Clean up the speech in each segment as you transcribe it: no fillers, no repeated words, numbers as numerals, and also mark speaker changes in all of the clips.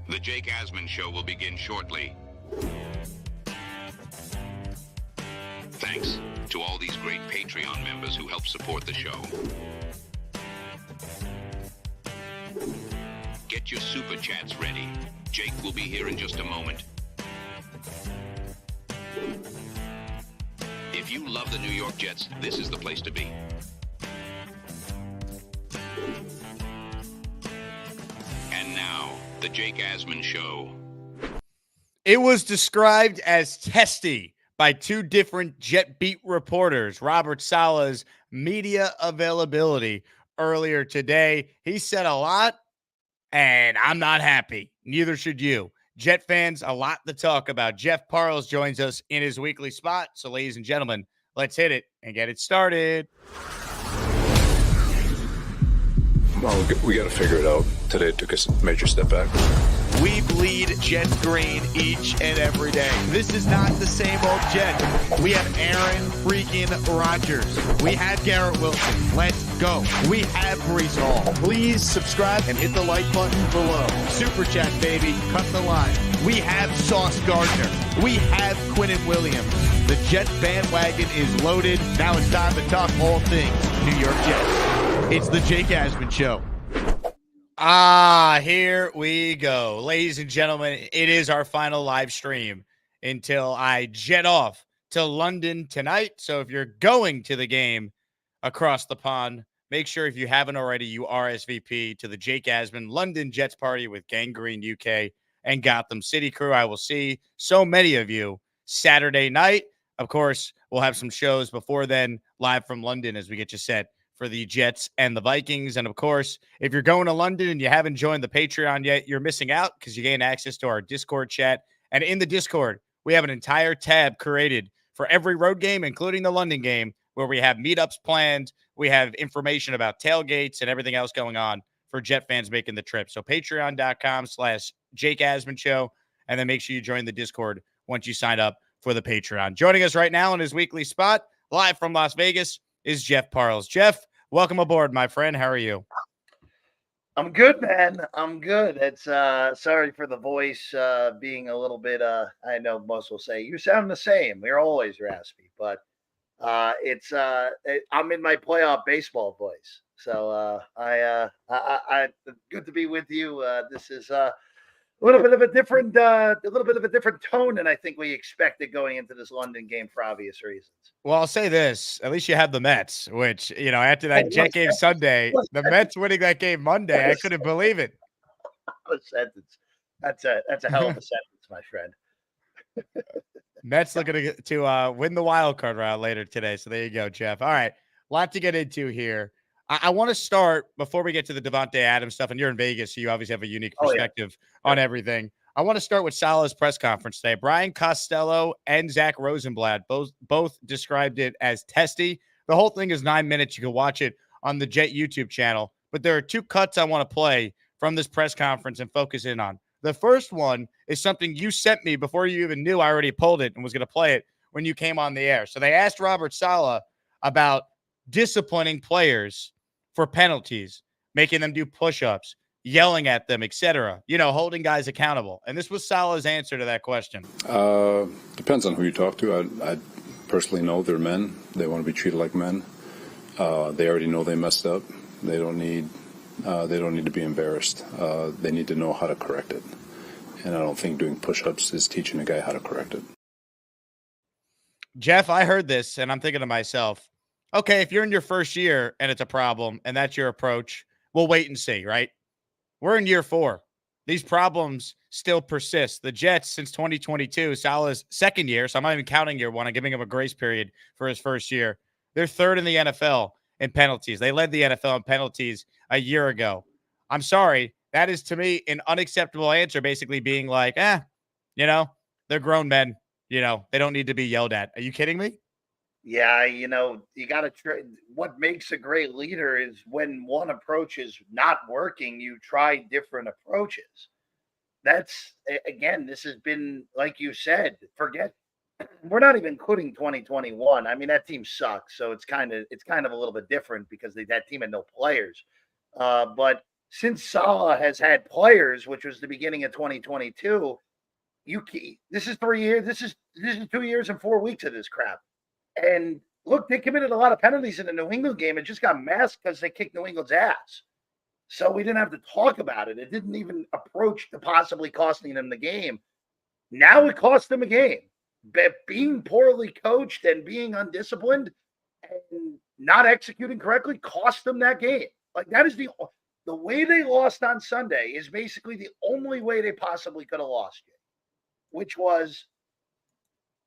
Speaker 1: The Jake Asman Show will begin shortly. Thanks to all these great Patreon members who help support the show. Get your super chats ready. Jake will be here in just a moment. If you love the New York Jets, this is the place to be. And now, the Jake Asman Show.
Speaker 2: It was described as testy by two different Jet beat reporters, Robert Saleh's media availability earlier today. He said a lot, and I'm not happy. Neither should you. Jet fans, a lot to talk about. Jeff Parles joins us in his weekly spot. So, ladies and gentlemen, let's hit it and get it started.
Speaker 3: Well, we got to figure it out. Today took a major step back.
Speaker 4: We bleed Jet green each and every day. This is not the same old Jet. We have Aaron freaking Rodgers. We have Garrett Wilson. Let's go. We have Brees Hall. Please subscribe and hit the like button below. Super chat, baby. Cut the line. We have Sauce Gardner. We have Quinnen Williams. The Jet bandwagon is loaded. Now it's time to talk all things New York Jets. It's the Jake Asman Show.
Speaker 2: Here we go. Ladies and gentlemen, it is our final live stream until I jet off to London tonight. So if you're going to the game across the pond, make sure if you haven't already, you RSVP to the Jake Asman London Jets party with Gangrene UK and Gotham City crew. I will see so many of you Saturday night. Of course, we'll have some shows before then live from London as we get you set for the Jets and the Vikings. And of course, if you're going to London and you haven't joined the Patreon yet, you're missing out because you gain access to our Discord chat. And in the Discord, we have an entire tab created for every road game, including the London game, where we have meetups planned. We have information about tailgates and everything else going on for Jet fans making the trip. So patreon.com/Jake Asman Show. And then make sure you join the Discord once you sign up for the Patreon. Joining us right now in his weekly spot, live from Las Vegas, is Jeff Parles. Jeff, welcome aboard, my friend. How are you?
Speaker 5: I'm good, man. I'm good. It's sorry for the voice being a little bit I know most will say you sound the same. You're always raspy, but I'm in my playoff baseball voice. So I good to be with you. This is a little bit of a different tone than I think we expected going into this London game for obvious reasons.
Speaker 2: Well, I'll say this. At least you have the Mets, which, after that Jet game Sunday, the Mets winning that game Monday, I couldn't believe it.
Speaker 5: A sentence. That's a hell of a sentence, my friend.
Speaker 2: Mets looking to win the wild card round later today. So there you go, Jeff. All right. A lot to get into here. I want to start before we get to the Devontae Adams stuff, and you're in Vegas, so you obviously have a unique perspective on everything. I want to start with Saleh's press conference today. Brian Costello and Zach Rosenblatt both described it as testy. The whole thing is 9 minutes. You can watch it on the Jet YouTube channel. But there are two cuts I want to play from this press conference and focus in on. The first one is something you sent me before you even knew I already pulled it and was going to play it when you came on the air. So they asked Robert Saleh about disciplining players for penalties, making them do push-ups, yelling at them, etc. Holding guys accountable. And this was Saleh's answer to that question.
Speaker 3: Depends on who you talk to. I personally know they're men. They want to be treated like men. They already know they messed up. They don't need to be embarrassed. They need to know how to correct it. And I don't think doing push-ups is teaching a guy how to correct it.
Speaker 2: Jeff, I heard this, and I'm thinking to myself, okay, if you're in your first year and it's a problem and that's your approach, we'll wait and see, right? We're in year 4. These problems still persist. The Jets, since 2022, Saleh's second year, so I'm not even counting year 1. I'm giving him a grace period for his first year. They're third in the NFL in penalties. They led the NFL in penalties a year ago. I'm sorry. That is, to me, an unacceptable answer, basically being like, they're grown men. They don't need to be yelled at. Are you kidding me?
Speaker 5: Yeah, you got to what makes a great leader is when one approach is not working, you try different approaches. That's, again, this has been, like you said, we're not even including 2021. I mean, that team sucks. So it's kind of a little bit different because that team had no players. But since Saleh has had players, which was the beginning of 2022, this is 3 years. This is 2 years and 4 weeks of this crap. And look, they committed a lot of penalties in the New England game. It just got masked because they kicked New England's ass. So we didn't have to talk about it. It didn't even approach to possibly costing them the game. Now it cost them a game. Being poorly coached and being undisciplined and not executing correctly cost them that game. Like, that is the way they lost on Sunday is basically the only way they possibly could have lost it, which was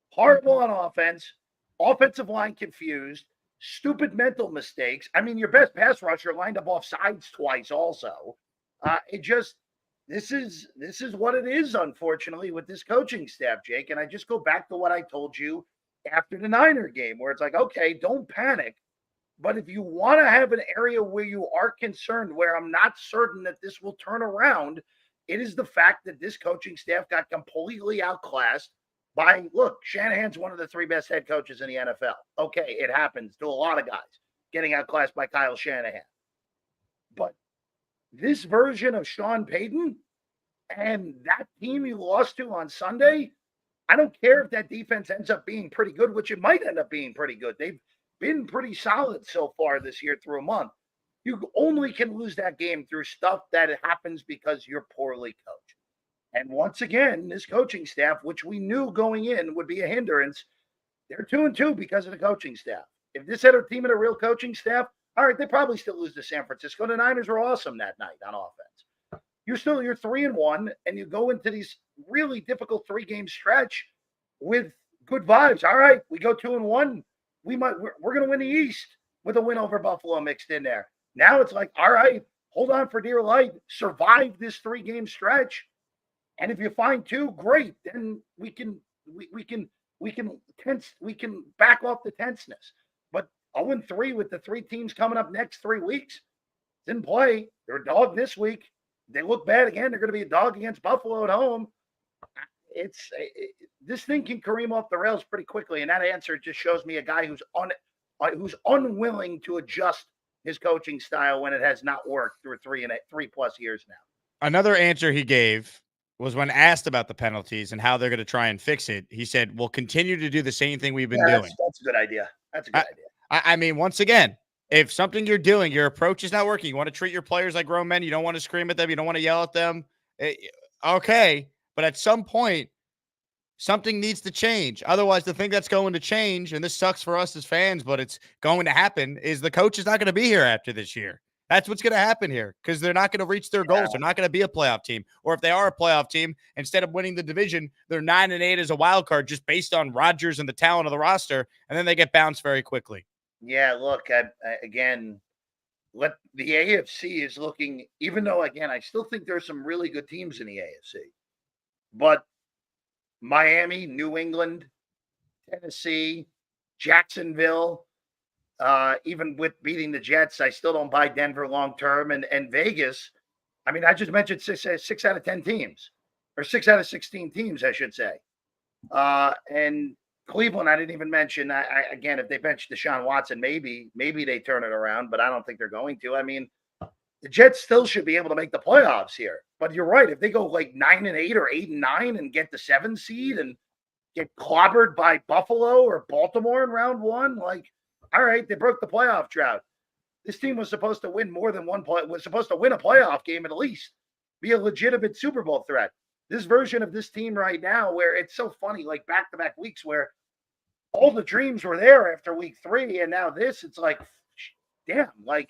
Speaker 5: horrible on offense, offensive line confused, stupid mental mistakes. I mean, your best pass rusher lined up off sides twice also. This is what it is, unfortunately, with this coaching staff, Jake. And I just go back to what I told you after the Niner game, where it's like, okay, don't panic. But if you want to have an area where you are concerned, where I'm not certain that this will turn around, it is the fact that this coaching staff got completely outclassed by, look, Shanahan's one of the 3 best head coaches in the NFL. Okay, it happens to a lot of guys, getting outclassed by Kyle Shanahan. But this version of Sean Payton and that team you lost to on Sunday, I don't care if that defense ends up being pretty good, which it might end up being pretty good. They've been pretty solid so far this year through a month. You only can lose that game through stuff that happens because you're poorly coached. And once again, this coaching staff, which we knew going in would be a hindrance, they're 2-2 because of the coaching staff. If this had a team and a real coaching staff, all right, they probably still lose to San Francisco. The Niners were awesome that night on offense. You're 3-1, and you go into these really difficult 3-game stretch with good vibes. All right, we go 2-1. We're going to win the East with a win over Buffalo mixed in there. Now it's like, all right, hold on for dear life, survive this 3-game stretch, and if you find 2, great. Then we can back off the tenseness. But 0-3 with the 3 teams coming up next 3 weeks, didn't play. They're a dog this week. They look bad again. They're going to be a dog against Buffalo at home. This thing can careem off the rails pretty quickly, and that answer just shows me a guy who's unwilling to adjust his coaching style when it has not worked through 3+ years now.
Speaker 2: Another answer he gave was when asked about the penalties and how they're going to try and fix it. He said, "We'll continue to do the same thing we've been doing."
Speaker 5: That's a good idea. That's a good idea.
Speaker 2: I mean, once again, if something you're doing, your approach is not working, you want to treat your players like grown men, you don't want to scream at them, you don't want to yell at them. Okay. But at some point, something needs to change. Otherwise, the thing that's going to change, and this sucks for us as fans, but it's going to happen, is the coach is not going to be here after this year. That's what's going to happen here, because they're not going to reach their goals. They're not going to be a playoff team. Or if they are a playoff team, instead of winning the division, they're 9-8 as a wild card just based on Rodgers and the talent of the roster, and then they get bounced very quickly.
Speaker 5: Yeah, look, again, the AFC is looking, even though, again, I still think there's some really good teams in the AFC. But Miami, New England, Tennessee, Jacksonville, even with beating the Jets, I still don't buy Denver long term. And Vegas, I mean, I just mentioned 6 out of 10 teams, or 6 out of 16 teams, I should say. And Cleveland, I didn't even mention. Again, if they bench Deshaun Watson, maybe they turn it around, but I don't think they're going to. I mean, the Jets still should be able to make the playoffs here. But you're right. If they go like 9-8 or 8-9 and get the 7 seed and get clobbered by Buffalo or Baltimore in round 1, like, all right, they broke the playoff drought. This team was supposed to win more than was supposed to win a playoff game at least, be a legitimate Super Bowl threat. This version of this team right now, where it's so funny, like back-to-back weeks where all the dreams were there after week 3, and now this, it's like, damn, like,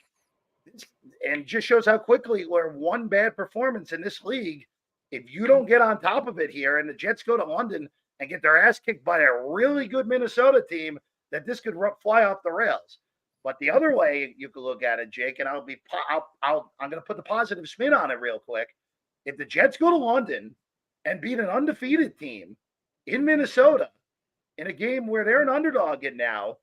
Speaker 5: and just shows how quickly where one bad performance in this league, if you don't get on top of it here, and the Jets go to London and get their ass kicked by a really good Minnesota team, that this could fly off the rails. But the other way you could look at it, Jake, and I'm going to put the positive spin on it real quick. If the Jets go to London and beat an undefeated team in Minnesota in a game where they're an underdog in now,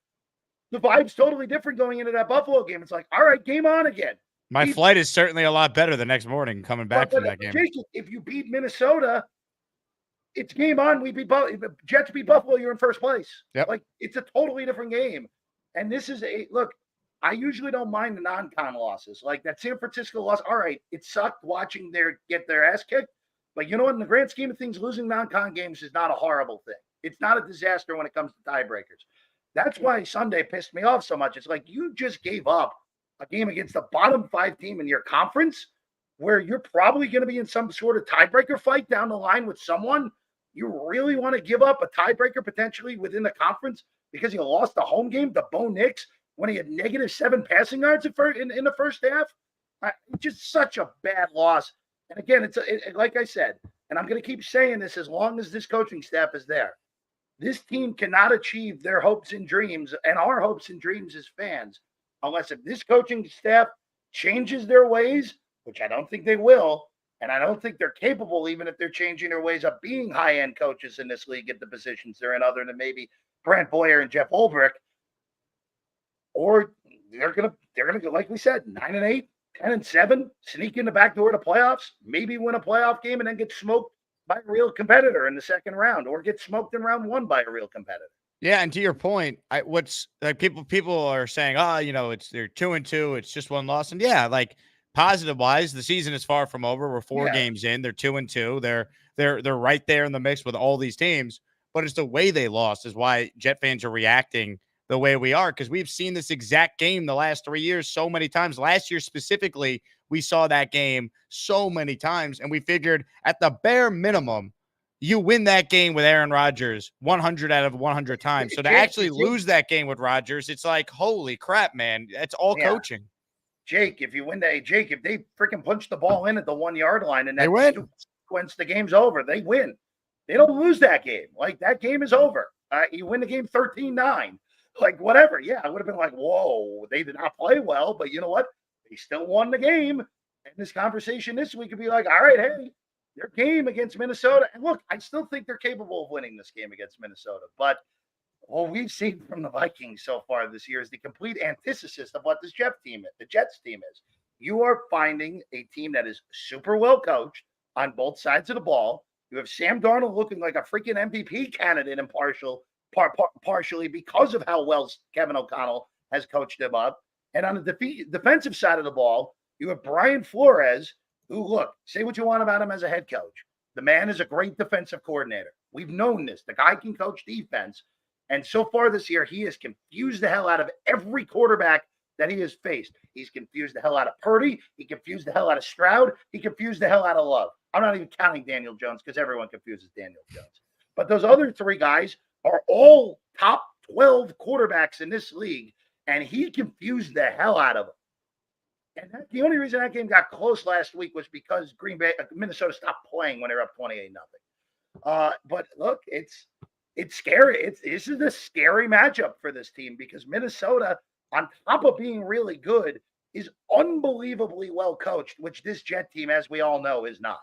Speaker 5: the vibe's totally different going into that Buffalo game. It's like, all right, game on again.
Speaker 2: My flight is certainly a lot better the next morning coming back from that game.
Speaker 5: Jake, if you beat Minnesota, it's game on. We beat Jets beat Buffalo, you're in first place.
Speaker 2: Yep.
Speaker 5: Like, it's a totally different game. And this is look, I usually don't mind the non-con losses. Like that San Francisco loss, all right, it sucked watching get their ass kicked. But you know what? In the grand scheme of things, losing non-con games is not a horrible thing. It's not a disaster when it comes to tiebreakers. That's why Sunday pissed me off so much. It's like you just gave up a game against the bottom 5 team in your conference where you're probably going to be in some sort of tiebreaker fight down the line with someone. You really want to give up a tiebreaker potentially within the conference because you lost the home game to Bo Nix when he had -7 passing yards in the first half? Just such a bad loss. And again, like I said, and I'm going to keep saying this as long as this coaching staff is there. This team cannot achieve their hopes and dreams and our hopes and dreams as fans unless if this coaching staff changes their ways, which I don't think they will, and I don't think they're capable, even if they're changing their ways, of being high-end coaches in this league at the positions they're in, other than maybe Brant Boyer and Jeff Ulbrich. Or they're gonna go, like we said, 9-8, 10-7, sneak in the back door to playoffs, maybe win a playoff game, and then get smoked by a real competitor in the second round, or get smoked in round 1 by a real competitor.
Speaker 2: Yeah, and to your point, what's like people are saying, they're 2-2, it's just one loss, and yeah, like positive wise, the season is far from over. We're 4 games in, they're 2-2, they're right there in the mix with all these teams, but it's the way they lost is why Jet fans are reacting the way we are, because we've seen this exact game the last 3 years so many times. Last year specifically, we saw that game so many times, and we figured at the bare minimum, you win that game with Aaron Rodgers 100 out of 100 times. So to actually lose that game with Rodgers, it's like, holy crap, man. It's all coaching.
Speaker 5: Jake, if they freaking punch the ball in at the 1 yard line and that sequence, the game's over, they win. They don't lose that game. Like, that game is over. You win the game 13-9. Like, whatever. Yeah, I would have been like, whoa, they did not play well, but you know what? They still won the game. And this conversation this week could be like, all right, hey, their game against Minnesota. And look, I still think they're capable of winning this game against Minnesota. But what we've seen from the Vikings so far this year is the complete antithesis of what the Jets team is. You are finding a team that is super well coached on both sides of the ball. You have Sam Darnold looking like a freaking MVP candidate and partially because of how well Kevin O'Connell has coached him up. And on the defensive side of the ball, you have Brian Flores, who, look, say what you want about him as a head coach. The man is a great defensive coordinator. We've known this. The guy can coach defense. And so far this year, he has confused the hell out of every quarterback that he has faced. He's confused the hell out of Purdy. He confused the hell out of Stroud. He confused the hell out of Love. I'm not even counting Daniel Jones because everyone confuses Daniel Jones. But those other 3 guys are all top 12 quarterbacks in this league, and he confused the hell out of them. And the only reason that game got close last week was because Minnesota stopped playing when they were up 28-0. But look, it's scary. This is a scary matchup for this team because Minnesota, on top of being really good, is unbelievably well coached, which this Jet team, as we all know, is not.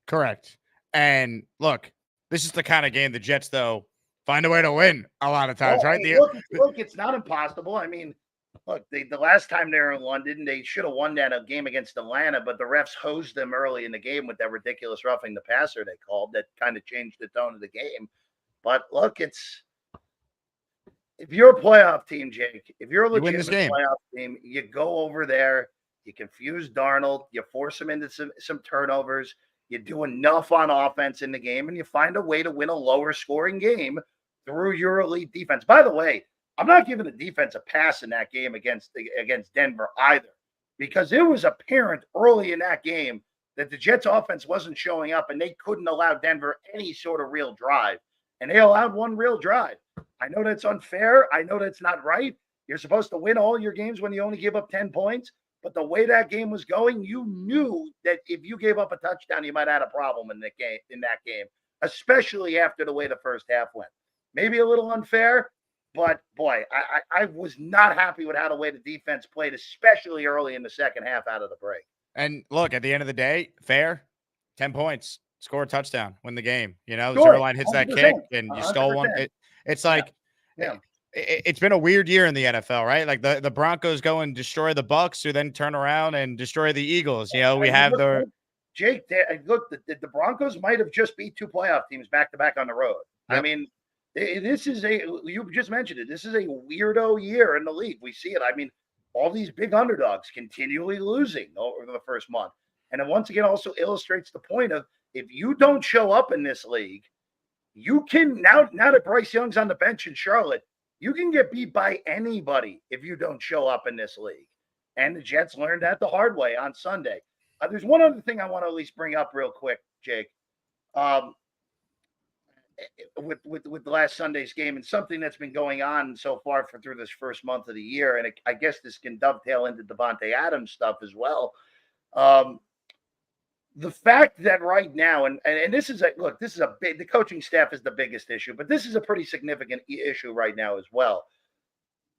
Speaker 2: Correct. And look, this is the kind of game the Jets, though, find a way to win a lot of times, right?
Speaker 5: Look, it's not impossible. I mean, look, the last time they were in London, they should have won that game against Atlanta, but the refs hosed them early in the game with that ridiculous roughing the passer they called that kind of changed the tone of the game. But look, if you're a playoff team, Jake, if you're a legitimate playoff team, you go over there, you confuse Darnold, you force him into some turnovers, you do enough on offense in the game, and you find a way to win a lower scoring game through your elite defense. By the way, I'm not giving the defense a pass in that game against Denver either, because it was apparent early in that game that the Jets offense wasn't showing up and they couldn't allow Denver any sort of real drive. And they allowed one real drive. I know that's unfair. I know that's not right. You're supposed to win all your games when you only give up 10 points. But the way that game was going, you knew that if you gave up a touchdown, you might have had a problem in that game, especially after the way the first half went. Maybe a little unfair, but boy, I was not happy with how the way the defense played, especially early in the second half out of the break.
Speaker 2: And look, at the end of the day, fair, 10 points, score a touchdown, win the game. You know,
Speaker 5: Sure,
Speaker 2: Zerline hits that kick and you stole one. It's like, it's been a weird year in the NFL, right? Like the Broncos go and destroy the Bucks, who then turn around and destroy the Eagles. You know, we have
Speaker 5: Jake. Look, the Broncos might have just beat 2 playoff teams back to back on the road. Yep. I mean, you just mentioned it. This is a weirdo year in the league. We see it. I mean, all these big underdogs continually losing over the first month. And it once again also illustrates the point of if you don't show up in this league, you can now that Bryce Young's on the bench in Charlotte, you can get beat by anybody if you don't show up in this league. And the Jets learned that the hard way on Sunday. There's one other thing I want to at least bring up real quick, Jake. With last Sunday's game and something that's been going on so far through this first month of the year, and I guess this can dovetail into Devontae Adams stuff as well. The fact that right now, and this is the coaching staff is the biggest issue, but this is a pretty significant issue right now as well.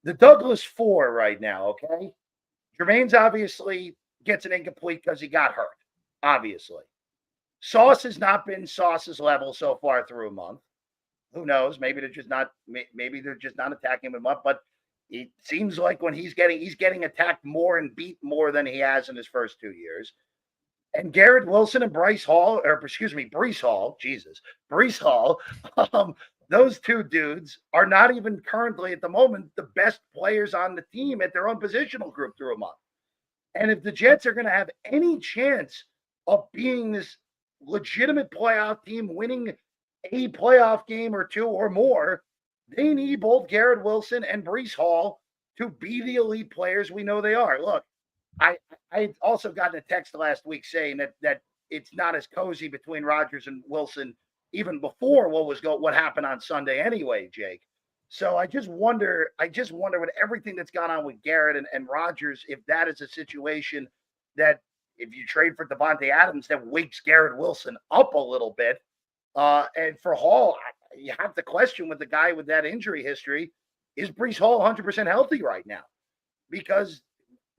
Speaker 5: The Douglas 4 right now, okay? Jermaine's obviously gets an incomplete because he got hurt, obviously. Sauce has not been Sauce's level so far through a month. Who knows? Maybe they're just not attacking him up, but it seems like when he's getting attacked more and beat more than he has in his first 2 years. And Garrett Wilson and Breece Hall, those two dudes are not even currently at the moment the best players on the team at their own positional group through a month. And if the Jets are going to have any chance of being this legitimate playoff team, winning a playoff game or two or more, they need both Garrett Wilson and Breece Hall to be the elite players we know they are. Look, I also got a text last week saying that it's not as cozy between Rodgers and Wilson even before what happened on Sunday anyway, Jake. So I just wonder with everything that's gone on with Garrett and Rodgers, if that is a situation that if you trade for Devontae Adams, that wakes Garrett Wilson up a little bit. And for Hall, you have to question with the guy with that injury history, is Breece Hall 100% healthy right now? Because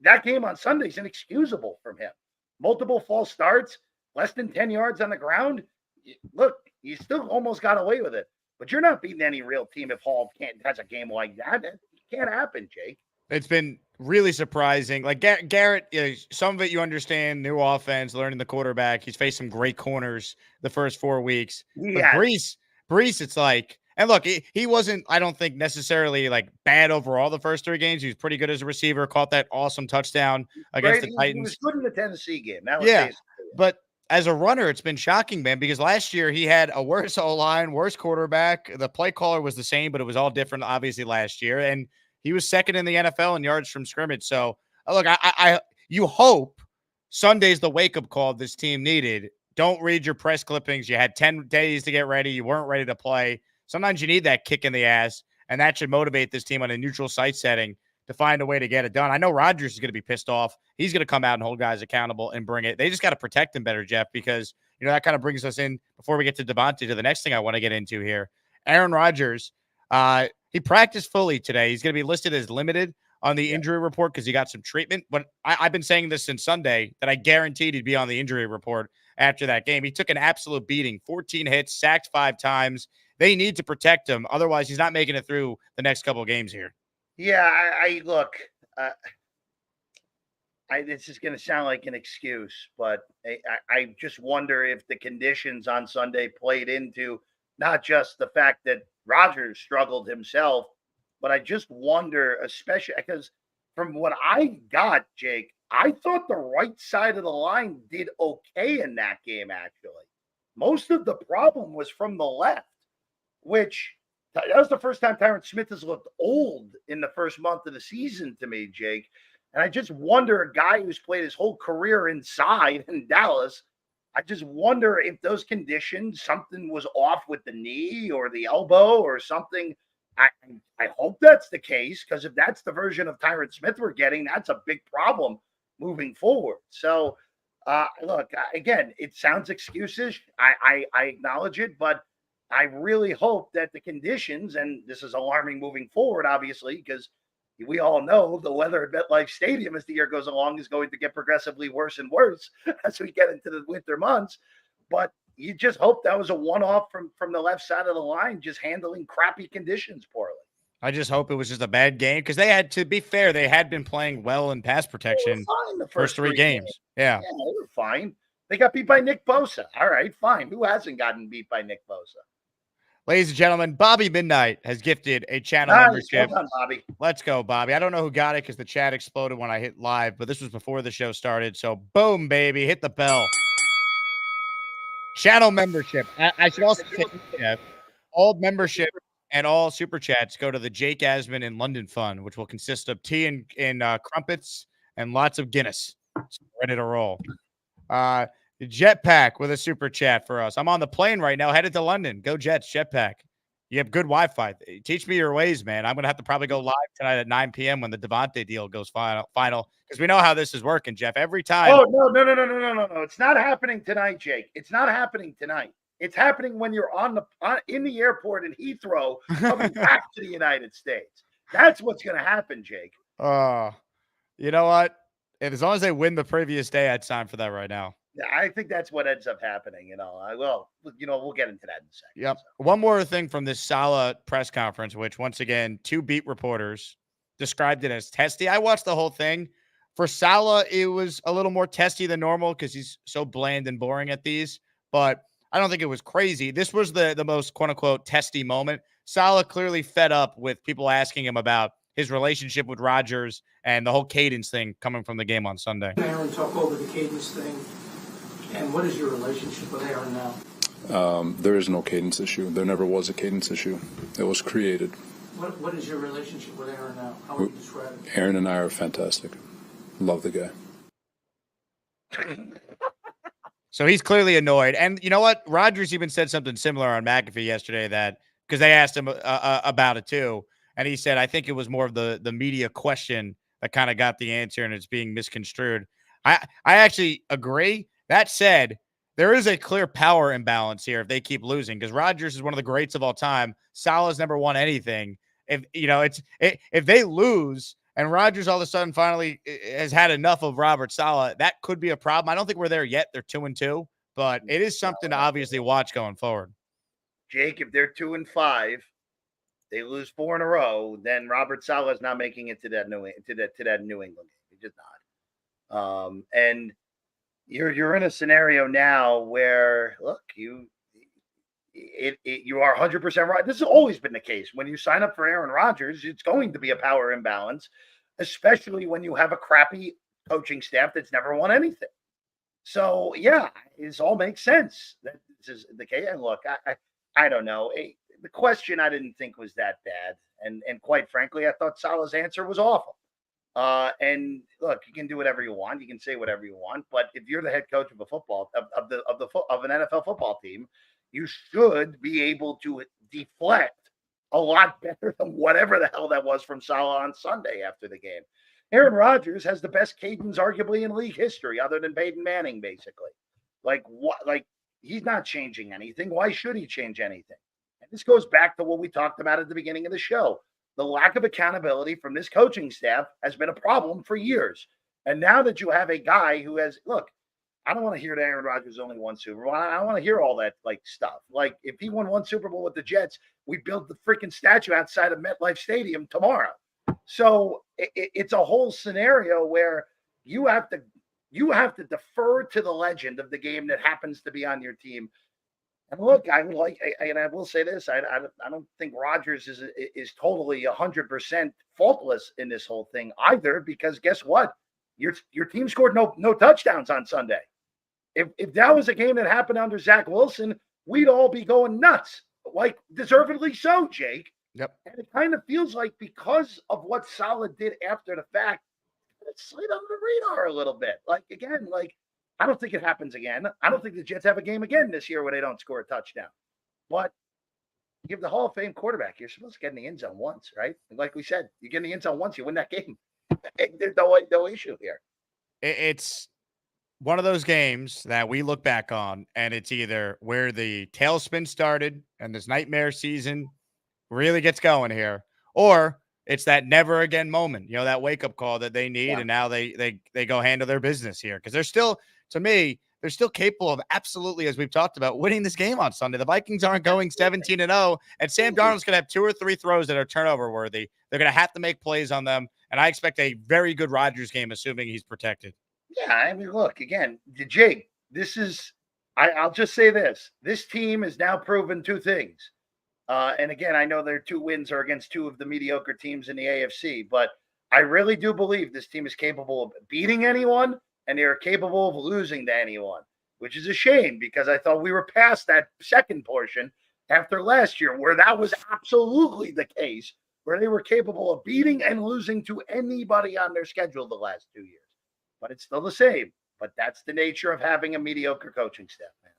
Speaker 5: that game on Sunday is inexcusable from him. Multiple false starts, less than 10 yards on the ground. Look, you still almost got away with it. But you're not beating any real team if Hall has a game like that. It can't happen, Jake. It's been
Speaker 2: Really surprising. Like Garrett, some of it you understand, new offense, learning the quarterback. He's faced some great corners the first 4 weeks. Yeah. But Breece, it's like, and look, he wasn't, I don't think necessarily like bad overall the first 3 games. He was pretty good as a receiver, caught that awesome touchdown against the Titans. He was
Speaker 5: good in the Tennessee game.
Speaker 2: But as a runner, it's been shocking, man, because last year he had a worse O-line, worse quarterback. The play caller was the same, but it was all different, obviously, last year. And he was second in the NFL in yards from scrimmage. So, look, you hope Sunday's the wake-up call this team needed. Don't read your press clippings. You had 10 days to get ready. You weren't ready to play. Sometimes you need that kick in the ass, and that should motivate this team on a neutral site setting to find a way to get it done. I know Rodgers is going to be pissed off. He's going to come out and hold guys accountable and bring it. They just got to protect him better, Jeff, because, that kind of brings us in before we get to Devontae to the next thing I want to get into here. Aaron Rodgers, he practiced fully today. He's going to be listed as limited on the injury report because he got some treatment. But I've been saying this since Sunday that I guaranteed he'd be on the injury report after that game. He took an absolute beating, 14 hits, sacked 5 times. They need to protect him. Otherwise, he's not making it through the next couple of games here.
Speaker 5: Yeah, look, this is going to sound like an excuse, but I just wonder if the conditions on Sunday played into not just the fact that Rodgers struggled himself, but I just wonder, especially because from what I got, Jake, I thought the right side of the line did okay in that game, actually. Most of the problem was from the left, which that was the first time Tyron Smith has looked old in the first month of the season to me, Jake. And I just wonder, a guy who's played his whole career inside in Dallas, I just wonder if those conditions, something was off with the knee or the elbow or something. I hope that's the case, because if that's the version of Tyron Smith we're getting, that's a big problem moving forward. So, look, again, it sounds excuses. I acknowledge it, but I really hope that the conditions, and this is alarming moving forward, obviously, because we all know the weather at MetLife Stadium as the year goes along is going to get progressively worse and worse as we get into the winter months. But you just hope that was a one-off from the left side of the line, just handling crappy conditions poorly.
Speaker 2: I just hope it was just a bad game, because they had, to be fair, they had been playing well in pass protection
Speaker 5: the
Speaker 2: first 3 games. Yeah,
Speaker 5: they were fine. They got beat by Nick Bosa. All right, fine. Who hasn't gotten beat by Nick Bosa?
Speaker 2: Ladies and gentlemen, Bobby Midnight has gifted a channel
Speaker 5: Nice.
Speaker 2: membership.
Speaker 5: Well done, Bobby.
Speaker 2: Let's go, Bobby. I don't know who got it because the chat exploded when I hit live, but this was before the show started. So, boom, baby. Hit the bell. Channel membership. I should also say, Jeff, all membership and all super chats go to the Jake Asman in London Fund, which will consist of tea and crumpets and lots of Guinness. So ready to roll. Jetpack with a super chat for us. I'm on the plane right now, headed to London. Go Jets, Jetpack. You have good Wi-Fi. Teach me your ways, man. I'm going to have to probably go live tonight at 9 p.m. when the Devontae deal goes final, because we know how this is working, Jeff. Every time.
Speaker 5: Oh, no. It's not happening tonight, Jake. It's not happening tonight. It's happening when you're in the airport in Heathrow coming back to the United States. That's what's going to happen, Jake.
Speaker 2: You know what? As long as they win the previous day, I'd sign for that right now.
Speaker 5: Yeah, I think that's what ends up happening. We'll get into that in a second.
Speaker 2: Yep.
Speaker 5: So.
Speaker 2: One more thing from this Saleh press conference, which once again, 2 beat reporters described it as testy. I watched the whole thing. For Saleh, it was a little more testy than normal because he's so bland and boring at these. But I don't think it was crazy. This was the most quote unquote testy moment. Saleh clearly fed up with people asking him about his relationship with Rodgers and the whole cadence thing coming from the game on Sunday.
Speaker 6: Aaron, talk over the cadence thing. And what is your relationship with Aaron now?
Speaker 3: There is no cadence issue. There never was a cadence issue. It was created.
Speaker 6: What is your relationship with Aaron now? How would you describe it?
Speaker 3: Aaron and I are fantastic. Love the guy.
Speaker 2: So he's clearly annoyed. And you know what? Rodgers even said something similar on McAfee yesterday because they asked him about it too. And he said, I think it was more of the media question that kind of got the answer and it's being misconstrued. I actually agree. That said, there is a clear power imbalance here if they keep losing because Rodgers is one of the greats of all time. Saleh's never won anything. If they lose and Rodgers all of a sudden finally has had enough of Robert Saleh, that could be a problem. I don't think we're there yet. They're 2-2, but it is something to obviously watch going forward.
Speaker 5: Jake, if they're 2-5, they lose 4 in a row, then Robert Saleh is not making it to that New England game. He's just not. And you're in a scenario now where look, you are 100% right. This has always been the case. When you sign up for Aaron Rodgers, it's going to be a power imbalance, especially when you have a crappy coaching staff that's never won anything. So yeah, this all makes sense. That this is the case. And look, I don't know. The question I didn't think was that bad, and quite frankly, I thought Saleh's answer was awful. And look, you can do whatever you want. You can say whatever you want. But if you're the head coach of an NFL football team, you should be able to deflect a lot better than whatever the hell that was from Saleh on Sunday after the game. Aaron Rodgers has the best cadence arguably in league history, other than Peyton Manning, basically. Like what? Like he's not changing anything. Why should he change anything? And this goes back to what we talked about at the beginning of the show. The lack of accountability from this coaching staff has been a problem for years. And now that you have a guy who has, look, I don't want to hear that Aaron Rodgers only won Super Bowl. I don't want to hear all that stuff. Like if he won 1 Super Bowl with the Jets, we build the freaking statue outside of MetLife Stadium tomorrow. So it's a whole scenario where you have to defer to the legend of the game that happens to be on your team. And look, I will say this: I don't think Rodgers is totally 100% faultless in this whole thing either. Because guess what? Your team scored no touchdowns on Sunday. If that was a game that happened under Zach Wilson, we'd all be going nuts, like deservedly so, Jake.
Speaker 2: Yep.
Speaker 5: And it kind of feels like because of what Saleh did after the fact, it slid under the radar a little bit. Like again, I don't think it happens again. I don't think the Jets have a game again this year where they don't score a touchdown. But give the Hall of Fame quarterback, you're supposed to get in the end zone once, right? And like we said, you get in the end zone once, you win that game. There's no issue here.
Speaker 2: It's one of those games that we look back on, and it's either where the tailspin started and this nightmare season really gets going here, or it's that never again moment, that wake up call that they need. Yeah. And now they go handle their business here. Cause they're still, to me, they're still capable of absolutely, as we've talked about, winning this game on Sunday. The Vikings aren't going 17-0, and Sam Darnold's going to have 2 or 3 throws that are turnover worthy. They're going to have to make plays on them. And I expect a very good Rodgers game, assuming he's protected.
Speaker 5: Yeah. I mean, look, again, Jake, I'll just say this. This team has now proven 2 things. And again, I know their 2 wins are against 2 of the mediocre teams in the AFC, but I really do believe this team is capable of beating anyone, and they are capable of losing to anyone, which is a shame because I thought we were past that second portion after last year where that was absolutely the case, where they were capable of beating and losing to anybody on their schedule the last 2 years. But it's still the same. But that's the nature of having a mediocre coaching staff, man.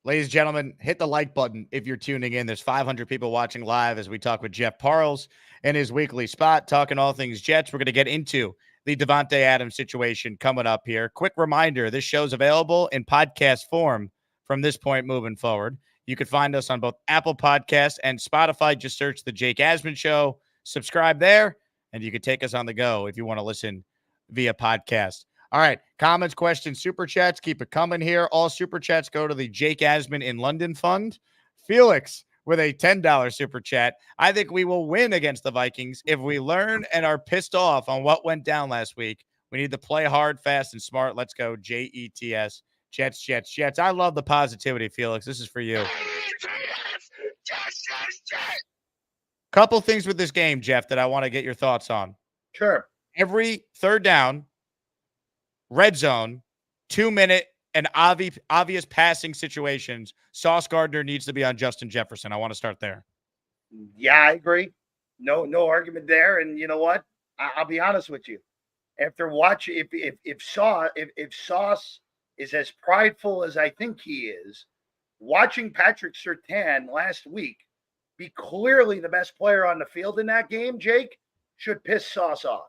Speaker 2: Ladies and gentlemen, hit the like button if you're tuning in. There's 500 people watching live as we talk with Jeff Parles in his weekly spot, talking all things Jets. We're going to get into the Davante Adams situation coming up here. Quick reminder, this show's available in podcast form from this point moving forward. You can find us on both Apple Podcasts and Spotify. Just search The Jake Asman Show. Subscribe there, and you can take us on the go if you want to listen via podcast. All right, comments, questions, super chats, keep it coming here. All super chats go to the Jake Asman in London Fund. Felix with a $10 super chat. I think we will win against the Vikings if we learn and are pissed off on what went down last week. We need to play hard, fast, and smart. Let's go, Jets, Jets, Jets, Jets. I love the positivity, Felix. This is for you. Couple things with this game, Jeff, that I want to get your thoughts on.
Speaker 5: Sure.
Speaker 2: Every third down, red zone, 2-minute, and obvious passing situations, Sauce Gardner needs to be on Justin Jefferson. I want to start there.
Speaker 5: Yeah, I agree. No argument there. And you know what? I'll be honest with you. After watching, if Sauce is as prideful as I think he is, watching Patrick Surtain last week be clearly the best player on the field in that game, Jake, should piss Sauce off.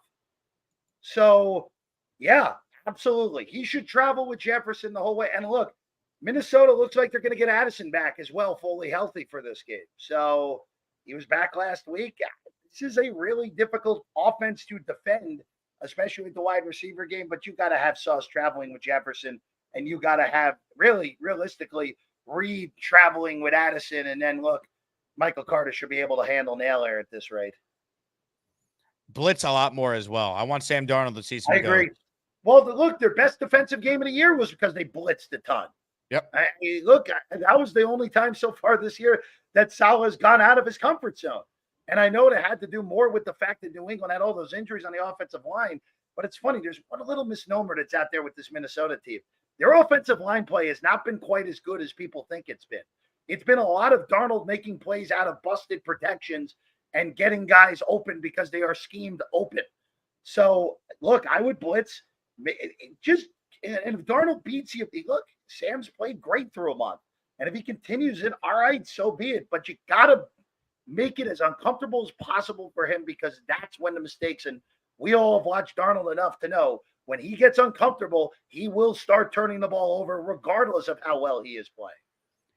Speaker 5: So, yeah. Absolutely. He should travel with Jefferson the whole way. And look, Minnesota looks like they're going to get Addison back as well, fully healthy for this game. So he was back last week. This is a really difficult offense to defend, especially with the wide receiver game. But you got to have Sauce traveling with Jefferson, and you got to have really realistically Reed traveling with Addison. And then look, Michael Carter should be able to handle Naylor at this rate.
Speaker 2: Blitz a lot more as well. I want Sam Darnold to see some.
Speaker 5: I agree. Well, look, their best defensive game of the year was because they blitzed a ton.
Speaker 2: Yep.
Speaker 5: That was the only time so far this year that Saleh has gone out of his comfort zone. And I know it had to do more with the fact that New England had all those injuries on the offensive line. But it's funny, there's one little misnomer that's out there with this Minnesota team. Their offensive line play has not been quite as good as people think it's been. It's been a lot of Darnold making plays out of busted protections and getting guys open because they are schemed open. So, look, I would blitz. And if Darnold beats you, look, Sam's played great through a month. And if he continues it, all right, so be it. But you got to make it as uncomfortable as possible for him because that's when the mistakes, and we all have watched Darnold enough to know when he gets uncomfortable, he will start turning the ball over regardless of how well he is playing.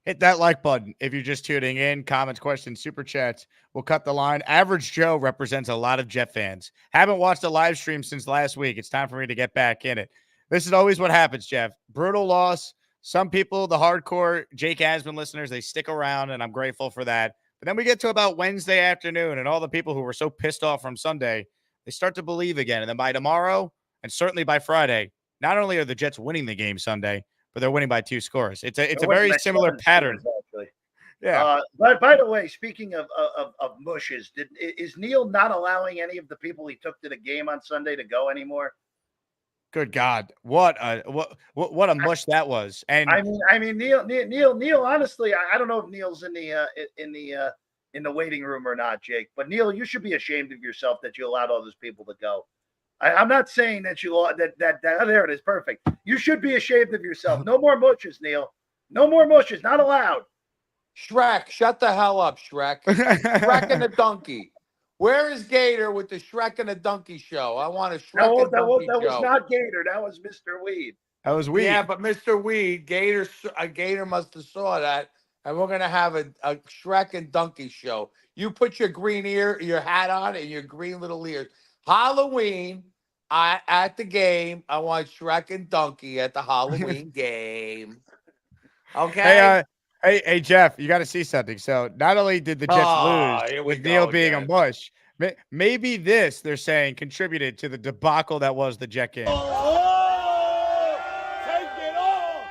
Speaker 2: Hit that like button if you're just tuning in. Comments, questions, super chats. We'll cut the line. Average Joe represents a lot of Jet fans. Haven't watched a live stream since last week. It's time for me to get back in it. This is always what happens, Jeff. Brutal loss. Some people, the hardcore Jake Asman listeners, they stick around, and I'm grateful for that. But then we get to about Wednesday afternoon, and all the people who were so pissed off from Sunday, they start to believe again. And then by tomorrow, and certainly by Friday, not only are the Jets winning the game Sunday, but they're winning by 2 scores. It's a very similar pattern.
Speaker 5: Actually.
Speaker 2: Yeah.
Speaker 5: But by the way, speaking of mushes, is Neil not allowing any of the people he took to the game on Sunday to go anymore?
Speaker 2: Good God, what a mush that was! And
Speaker 5: I mean, Neil. Honestly, I don't know if Neil's in the waiting room or not, Jake. But Neil, you should be ashamed of yourself that you allowed all those people to go. I'm not saying that that there it is, perfect. You should be ashamed of yourself. No more mushes, Neil. No more mushes. Not allowed.
Speaker 7: Shrek, shut the hell up, Shrek. Shrek and the donkey. Where is Gator with the Shrek and the Donkey show? I want a Shrek and Donkey show.
Speaker 5: That was not Gator. That was Mr. Weed.
Speaker 2: That was Weed.
Speaker 7: Yeah, but Mr. Weed, Gator must have saw that, and we're gonna have a Shrek and Donkey show. You put your your hat on, and your green little ears. Halloween, at the game, I want Shrek and Donkey at the Halloween game. Okay.
Speaker 2: Hey, Jeff, you got to see something. So not only did the Jets lose with Neil being a mush, maybe they're saying, contributed to the debacle that was the Jet game.
Speaker 8: Take it all!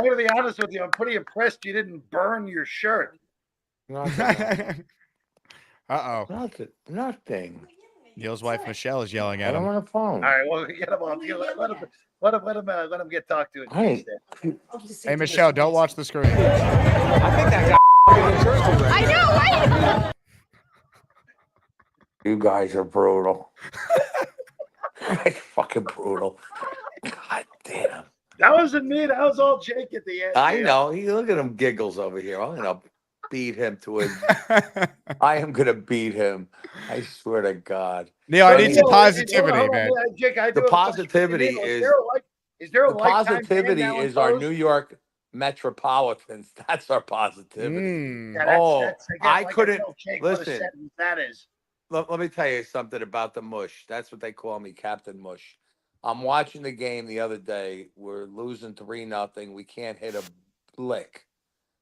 Speaker 5: I'm going to be honest with you. I'm pretty impressed you didn't burn your shirt.
Speaker 7: Nothing.
Speaker 2: Uh-oh.
Speaker 7: Nothing.
Speaker 2: Neil's wife, Michelle, is yelling
Speaker 7: I
Speaker 2: at
Speaker 7: don't
Speaker 2: him.
Speaker 7: want a phone.
Speaker 5: All right, well, get him off. Let him get talked to.
Speaker 7: Hey.
Speaker 2: Hey, Michelle, don't watch the screen.
Speaker 7: I think that guy
Speaker 8: I know, right?
Speaker 7: You guys are brutal. It's fucking brutal. God damn.
Speaker 5: That wasn't me. That was all Jake at the end.
Speaker 7: I
Speaker 5: man.
Speaker 7: know. Look at him giggles over here. I'm gonna beat him to it. I am gonna beat him. I swear to God.
Speaker 2: Neil, I
Speaker 5: So,
Speaker 2: need some
Speaker 5: Neil,
Speaker 2: positivity,
Speaker 5: hold on,
Speaker 2: man.
Speaker 5: Jake, I
Speaker 7: The
Speaker 5: do have a question.
Speaker 7: positivity
Speaker 5: Neil,
Speaker 7: is
Speaker 5: there a
Speaker 7: the
Speaker 5: lifetime ban
Speaker 7: positivity
Speaker 5: now
Speaker 7: is our
Speaker 5: imposed?
Speaker 7: New York Metropolitans. That's our positivity.
Speaker 2: Mm.
Speaker 5: Yeah, that's
Speaker 7: I
Speaker 5: again, like
Speaker 7: couldn't
Speaker 5: tell Jake what a
Speaker 7: listen.
Speaker 5: sentence that is.
Speaker 7: Let me tell you something about the mush. That's what they call me, Captain Mush. I'm watching the game the other day. We're losing 3-0. We can't hit a lick.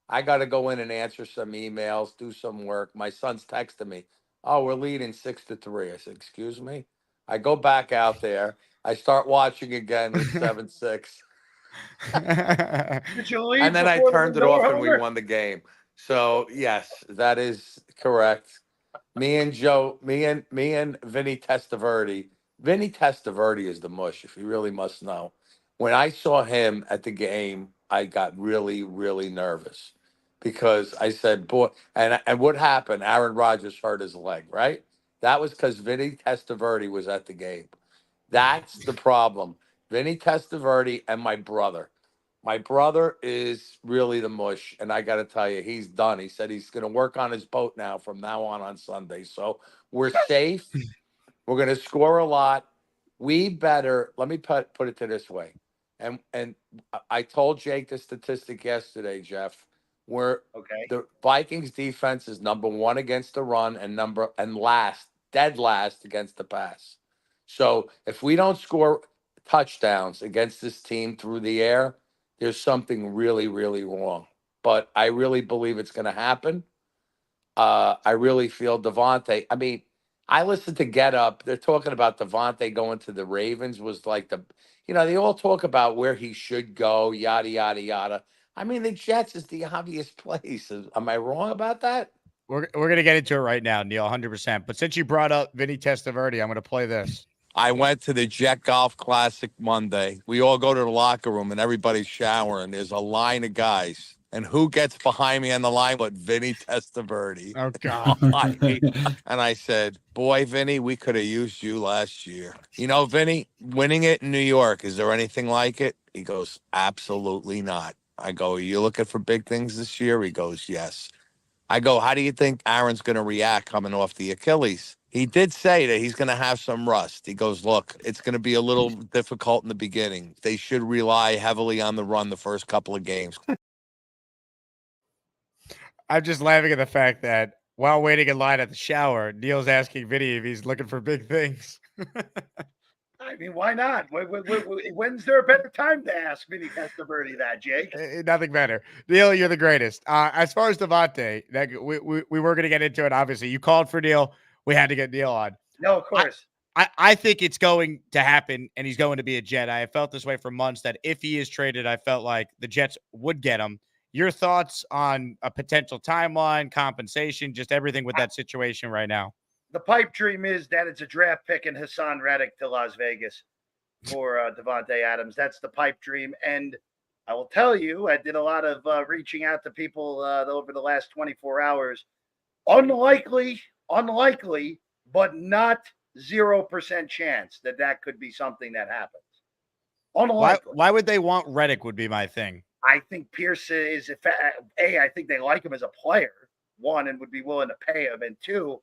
Speaker 7: I got to go in and answer some emails, do some work. My son's texting me, "Oh, we're leading 6-3." I said, "Excuse me." I go back out there. I start watching again. It's 7-6.
Speaker 5: Did you leave
Speaker 7: And then I
Speaker 5: before the
Speaker 7: turned it off and we
Speaker 5: no-homer?
Speaker 7: won the game. So yes, that is correct. Me and Vinny Testaverde. Vinny Testaverde is the mush, if you really must know. When I saw him at the game, I got really, really nervous because I said, boy, and what happened? Aaron Rodgers hurt his leg, right? That was because Vinny Testaverde was at the game. That's the problem. Vinny Testaverde and my brother. My brother is really the mush, and I got to tell you, he's done. He said he's going to work on his boat now from now on Sunday. So we're safe. We're going to score a lot. We better. Let me put it to this way, and I told Jake the statistic yesterday, Jeff. Where
Speaker 5: Okay.
Speaker 7: the Vikings defense is number 1 against the run and dead last against the pass. So if we don't score touchdowns against this team through the air, there's something really, really wrong. But I really believe it's going to happen. I really feel Devontae. I mean, I listened to Get Up. They're talking about Devontae going to the Ravens was like they all talk about where he should go, yada, yada, yada. I mean, the Jets is the obvious place. Am I wrong about that?
Speaker 2: We're going to get into it right now, Neil, 100%. But since you brought up Vinny Testaverde, I'm going to play this.
Speaker 7: I went to the Jet Golf Classic Monday. We all go to the locker room and everybody's showering. There's a line of guys. And who gets behind me on the line but Vinny Testaverde?
Speaker 2: Oh, God.
Speaker 7: And I said, boy, Vinny, we could have used you last year. You know, Vinny, winning it in New York, is there anything like it? He goes, absolutely not. I go, are you looking for big things this year? He goes, yes. I go, how do you think Aaron's going to react coming off the Achilles? He did say that he's going to have some rust. He goes, look, it's going to be a little difficult in the beginning. They should rely heavily on the run the first couple of games.
Speaker 2: I'm just laughing at the fact that while waiting in line at the shower, Neil's asking Vinny if he's looking for big things.
Speaker 5: I mean, why not? When's there a better time to ask Vinny Testaverde that, Jake?
Speaker 2: Nothing better. Neil, you're the greatest. As far as Devontae, we were going to get into it, obviously. You called for Neil. We had to get Neil on.
Speaker 5: No, of course.
Speaker 2: I think it's going to happen, and he's going to be a Jet. I have felt this way for months, that if he is traded, I felt like the Jets would get him. Your thoughts on a potential timeline, compensation, just everything with that situation right now?
Speaker 5: The pipe dream is that it's a draft pick and Hassan Reddick to Las Vegas for Devontae Adams. That's the pipe dream. And I will tell you, I did a lot of reaching out to people over the last 24 hours. Unlikely, but not 0% chance that could be something that happens. Unlikely.
Speaker 2: Why would they want Reddick would be my thing.
Speaker 5: I think Pierce is, I think they like him as a player, one, and would be willing to pay him. And two,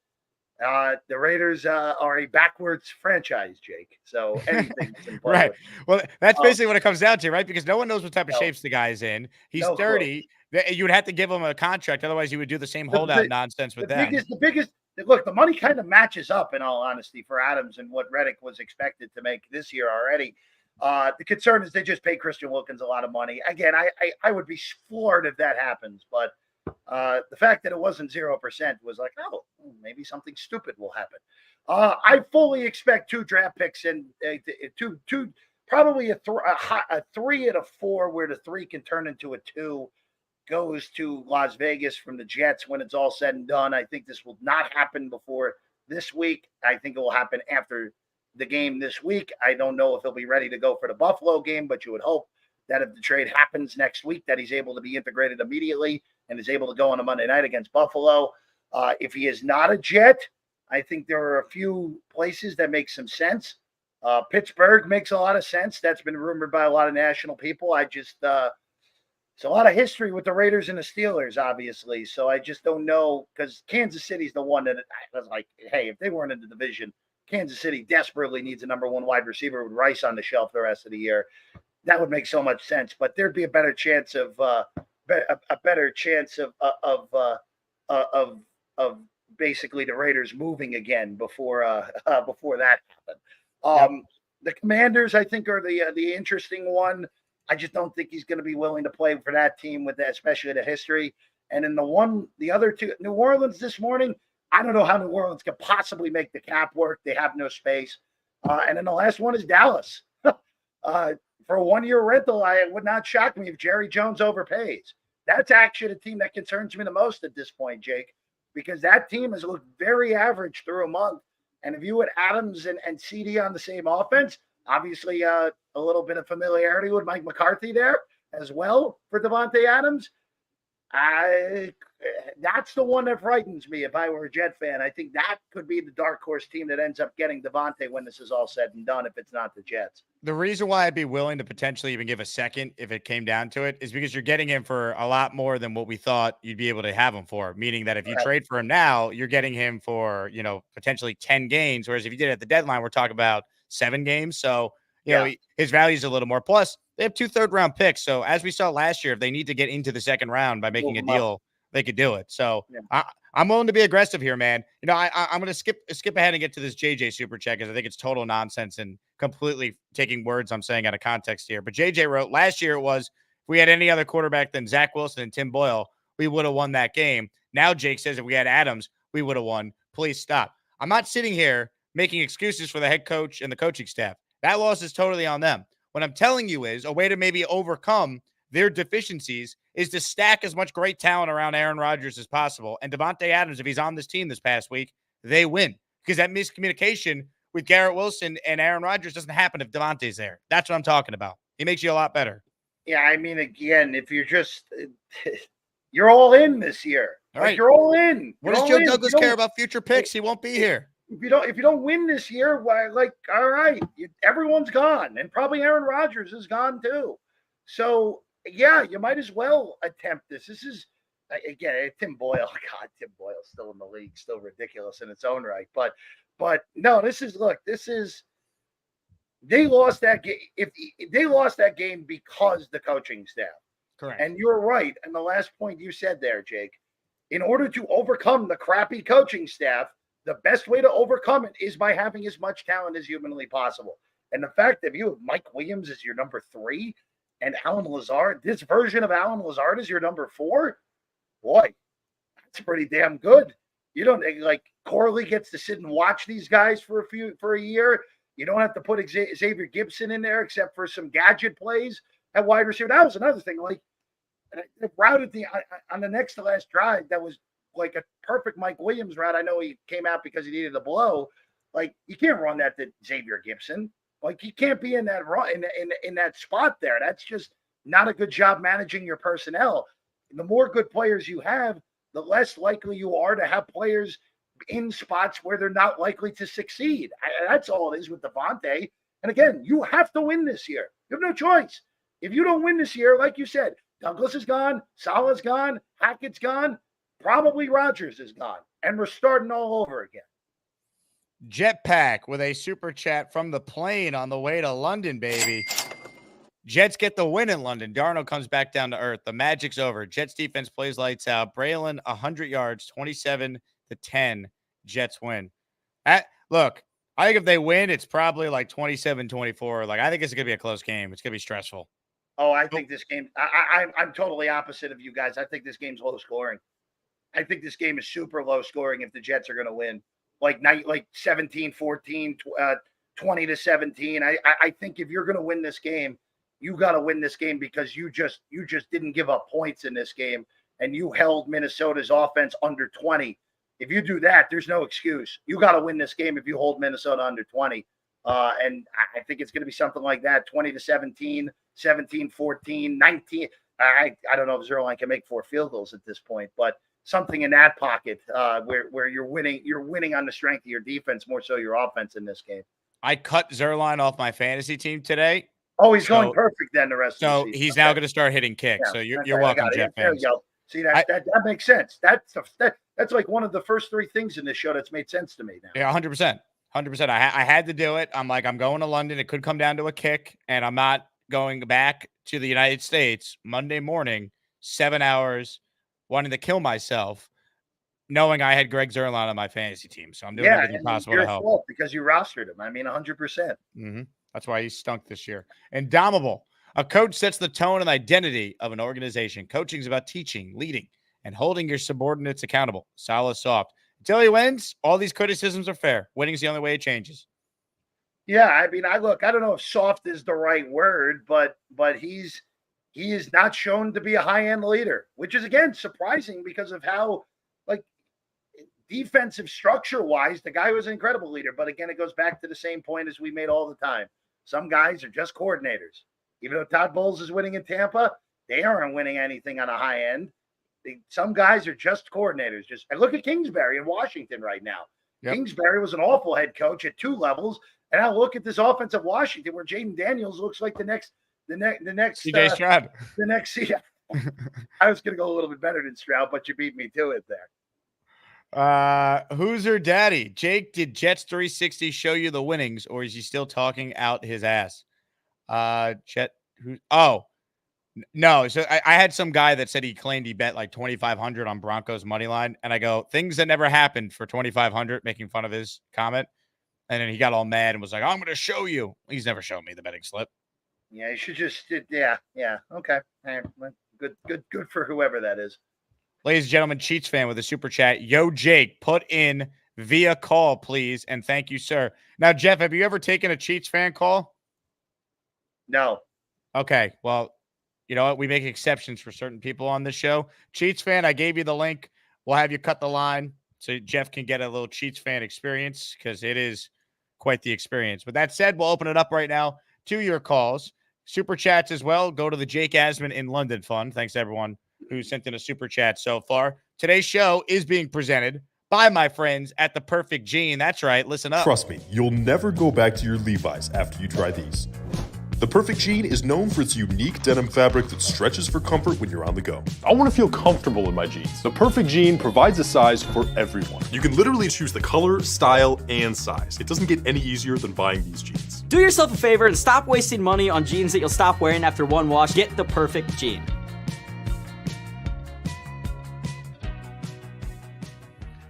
Speaker 5: the Raiders are a backwards franchise, Jake. So anything can play.
Speaker 2: Right. Well, that's basically what it comes down to, right? Because no one knows what type of shapes the guy's in. He's 30. You would have to give him a contract. Otherwise, you would do the same holdout nonsense with them.
Speaker 5: The biggest, look, the money kind of matches up, in all honesty, for Adams and what Reddick was expected to make this year already. The concern is they just pay Christian Wilkins a lot of money. Again, I would be floored if that happens, but the fact that it wasn't 0% was like, oh, maybe something stupid will happen. I fully expect 2 draft picks and two probably a 3 and a 4, where the 3 can turn into a 2, goes to Las Vegas from the Jets when it's all said and done. I think this will not happen before this week. I think it will happen after the game this week. I don't know if he'll be ready to go for the Buffalo game, but you would hope that if the trade happens next week, that he's able to be integrated immediately and is able to go on a Monday night against Buffalo. If he is not a Jet, I think there are a few places that make some sense. Pittsburgh makes a lot of sense. That's been rumored by a lot of national people. It's a lot of history with the Raiders and the Steelers, obviously. So I just don't know, because Kansas City's the one that I was like, hey, if they weren't in the division, Kansas City desperately needs a number 1 wide receiver with Rice on the shelf the rest of the year. That would make so much sense. But there'd be a better chance of basically the Raiders moving again before that happened. The Commanders, I think, are the interesting one. I just don't think he's going to be willing to play for that team with that, especially the history. And in the other two, New Orleans this morning, I don't know how New Orleans could possibly make the cap work. They have no space. And then the last one is Dallas. For a 1-year rental, it would not shock me if Jerry Jones overpays. That's actually the team that concerns me the most at this point, Jake, because that team has looked very average through a month. And if you had Adams and CD on the same offense, obviously a little bit of familiarity with Mike McCarthy there as well for Devontae Adams. That's the one that frightens me if I were a Jet fan. I think that could be the dark horse team that ends up getting Devontae when this is all said and done, if it's not the Jets.
Speaker 2: The reason why I'd be willing to potentially even give a second if it came down to it is because you're getting him for a lot more than what we thought you'd be able to have him for, meaning that if you trade for him now, you're getting him for, potentially 10 games, whereas if you did it at the deadline, we're talking about 7 games. So, you know, his value is a little more. Plus, they have 2 third-round picks. So, as we saw last year, if they need to get into the second round by making a deal, they could do it. So, I'm willing to be aggressive here, man. I'm going to skip ahead and get to this JJ super chat because I think it's total nonsense and completely taking words I'm saying out of context here. But JJ wrote, last year it was, if we had any other quarterback than Zach Wilson and Tim Boyle, we would have won that game. Now Jake says if we had Adams, we would have won. Please stop. I'm not sitting here making excuses for the head coach and the coaching staff. That loss is totally on them. What I'm telling you is a way to maybe overcome their deficiencies is to stack as much great talent around Aaron Rodgers as possible. And Devontae Adams, if he's on this team this past week, they win. Because that miscommunication with Garrett Wilson and Aaron Rodgers doesn't happen if Devontae's there. That's what I'm talking about. He makes you a lot better.
Speaker 5: Yeah, I mean, again, if you're all in this year.
Speaker 2: All right.
Speaker 5: You're all in.
Speaker 2: What does Joe Douglas care about future picks? He won't be here.
Speaker 5: If you don't win this year, all right, everyone's gone. And probably Aaron Rodgers is gone too. So, yeah, you might as well attempt this. This is, again, Tim Boyle. God, Tim Boyle's still in the league, still ridiculous in its own right. But no, they lost that game. If they lost that game because the coaching staff.
Speaker 2: Correct.
Speaker 5: And you're right. And the last point you said there, Jake, in order to overcome the crappy coaching staff, the best way to overcome it is by having as much talent as humanly possible. And the fact that you have Mike Williams as your number 3 and Alan Lazard, this version of Alan Lazard is your number 4, boy, that's pretty damn good. You don't Corley gets to sit and watch these guys for a year. You don't have to put Xavier Gibson in there except for some gadget plays at wide receiver. That was another thing. It routed on the next to last drive. That was like a perfect Mike Williams route. I know he came out because he needed a blow. You can't run that to Xavier Gibson. He can't be in that run in that spot there. That's just not a good job managing your personnel. The more good players you have, the less likely you are to have players in spots where they're not likely to succeed. That's all it is with Devontae. And again, you have to win this year. You have no choice. If you don't win this year, like you said, Douglas is gone, Saleh's gone, Hackett's gone, probably Rodgers is gone, and we're starting all over again.
Speaker 2: Jetpack with a super chat from the plane on the way to London, baby. Jets get the win in London. Darnold comes back down to earth. The magic's over. Jets defense plays lights out. Braylon, 100 yards, 27-10. Jets win. Look, I think if they win, it's probably 27-24. I think it's going to be a close game. It's going to be stressful.
Speaker 5: Oh, I think this game, I'm totally opposite of you guys. I think this game's low scoring. I think this game is super low scoring if the Jets are going to win. 17-14, 20-17. I think if you're going to win this game, you got to win this game because you just didn't give up points in this game, and you held Minnesota's offense under 20. If you do that, there's no excuse. You got to win this game if you hold Minnesota under 20. And I think it's going to be something like that, 20-17, 17-14, 19. I don't know if Zerline can make 4 field goals at this point, but something in that pocket where you're winning on the strength of your defense, more so your offense in this game.
Speaker 2: I cut Zerline off my fantasy team today.
Speaker 5: Oh, he's going perfect then the rest of the season.
Speaker 2: So he's now going to start hitting kicks. So you're welcome, Jeff.
Speaker 5: There you go. See, that makes sense. That's like one of the first 3 things in this show that's made sense to me now.
Speaker 2: Yeah, 100%. 100%. I had to do it. I'm like, I'm going to London. It could come down to a kick, and I'm not going back to the United States Monday morning, 7 hours, wanting to kill myself, knowing I had Greg Zerline on my fantasy team. So I'm doing everything possible to help.
Speaker 5: Fault because you rostered him. I mean, 100%.
Speaker 2: Mm-hmm. That's why he stunk this year. Indomitable. A coach sets the tone and identity of an organization. Coaching is about teaching, leading, and holding your subordinates accountable. Saleh soft. Until he wins, all these criticisms are fair. Winning is the only way it changes.
Speaker 5: Yeah, I mean, I don't know if soft is the right word, but he is not shown to be a high-end leader, which is, again, surprising because of how, like, defensive structure-wise, the guy was an incredible leader. But, again, it goes back to the same point as we made all the time. Some guys are just coordinators. Even though Todd Bowles is winning in Tampa, they aren't winning anything on a high end. Some guys are just coordinators. And look at Kingsbury in Washington right now. Yep. Kingsbury was an awful head coach at 2 levels. And I look at this offense of Washington where Jaden Daniels looks like the next
Speaker 2: CJ Stroud.
Speaker 5: The next I was going to go a little bit better than Stroud, but you beat me to it there.
Speaker 2: Who's her daddy? Jake, did Jets 360 show you the winnings, or is he still talking out his ass? Jet, no. So I had some guy that said he claimed he bet like 2,500 on Broncos money line, and I go, things that never happened for 2,500, making fun of his comment. And then he got all mad and was like, I'm going to show you. He's never shown me the betting slip.
Speaker 5: Yeah, you should just, yeah. Okay. Good for whoever that is.
Speaker 2: Ladies and gentlemen, Cheats fan with a super chat. Yo, Jake, put in via call, please. And thank you, sir. Now, Jeff, have you ever taken a Cheats fan call?
Speaker 5: No.
Speaker 2: Okay. Well, you know what? We make exceptions for certain people on this show. Cheats fan, I gave you the link. We'll have you cut the line so Jeff can get a little Cheats fan experience because it is quite the experience. With that said, we'll open it up right now to your calls. Super chats as well. Go to the Jake Asman in London Fund. Thanks to everyone who sent in a super chat so far. Today's show is being presented by my friends at The Perfect Gene. That's right. Listen up.
Speaker 9: Trust me, you'll never go back to your Levi's after you try these. The Perfect Gene is known for its unique denim fabric that stretches for comfort when you're on the go.
Speaker 10: I want to feel comfortable in my jeans. The Perfect Gene provides a size for everyone.
Speaker 9: You can literally choose the color, style, and size. It doesn't get any easier than buying these jeans.
Speaker 11: Do yourself a favor and stop wasting money on jeans that you'll stop wearing after one wash. Get The Perfect Gene.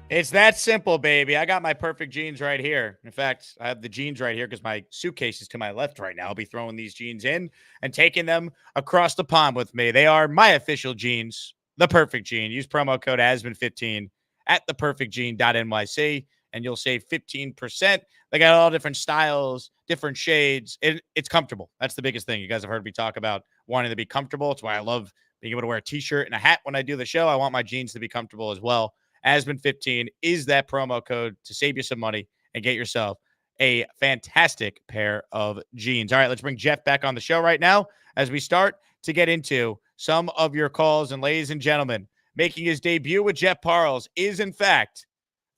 Speaker 2: It's that simple, baby. I got my perfect jeans right here. In fact, I have the jeans right here because my suitcase is to my left right now. I'll be throwing these jeans in and taking them across the pond with me. They are my official jeans, The Perfect Gene. Use promo code ASMAN15 at theperfectgene.nyc and you'll save 15%. They got all different styles, different shades. It's comfortable. That's the biggest thing. You guys have heard me talk about wanting to be comfortable. It's why I love being able to wear a t-shirt and a hat when I do the show. I want my jeans to be comfortable as well. Asman15 is that promo code to save you some money and get yourself a fantastic pair of jeans. All right, let's bring Jeff back on the show right now as we start to get into some of your calls. And ladies and gentlemen, making his debut with Jeff Parles is, in fact,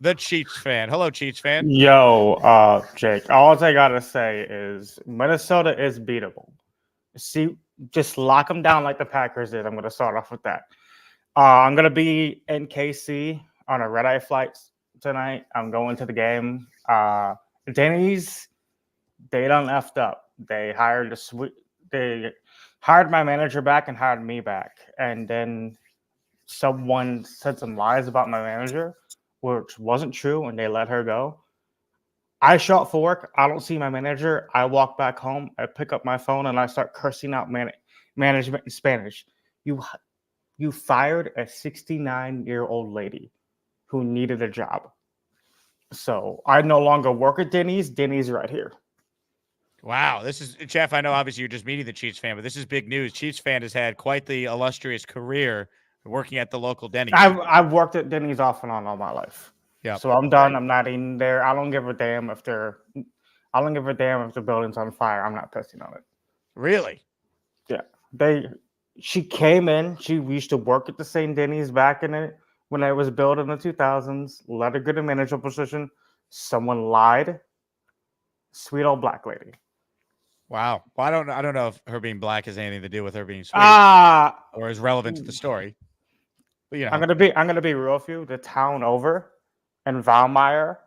Speaker 2: the Cheats fan. Hello, Cheats fan.
Speaker 12: Yo, Jake, all I got to say is Minnesota is beatable. See, just lock them down like the Packers did. I'm going to start off with that. I'm going to be in KC on a red-eye flight tonight. I'm going to the game. Denny's, they done effed up. They hired my manager back and hired me back. And then someone said some lies about my manager, which wasn't true, and they let her go. I show up for work. I don't see my manager. I walk back home. I pick up my phone, and I start cursing out management in Spanish. You fired a 69-year-old lady who needed a job. So I no longer work at Denny's. Denny's right here.
Speaker 2: Wow, this is Jeff. I know obviously you're just meeting the Chiefs fan, but this is big news. Chiefs fan has had quite the illustrious career working at the local Denny's.
Speaker 12: I've worked at Denny's off and on all my life.
Speaker 2: Yeah.
Speaker 12: So I'm done. I'm not in there. I don't give a damn if the building's on fire. I'm not pissing on it.
Speaker 2: Really?
Speaker 12: Yeah. She came in. We used to work at the same Denny's back in it when it was built in the 2000s. Let her get a manager position. Someone lied. Sweet old black lady.
Speaker 2: Wow. Well, I don't know if her being black has anything to do with her being sweet or is relevant to the story. But, you know.
Speaker 12: I'm gonna be real with you. The town over in Valmeyer,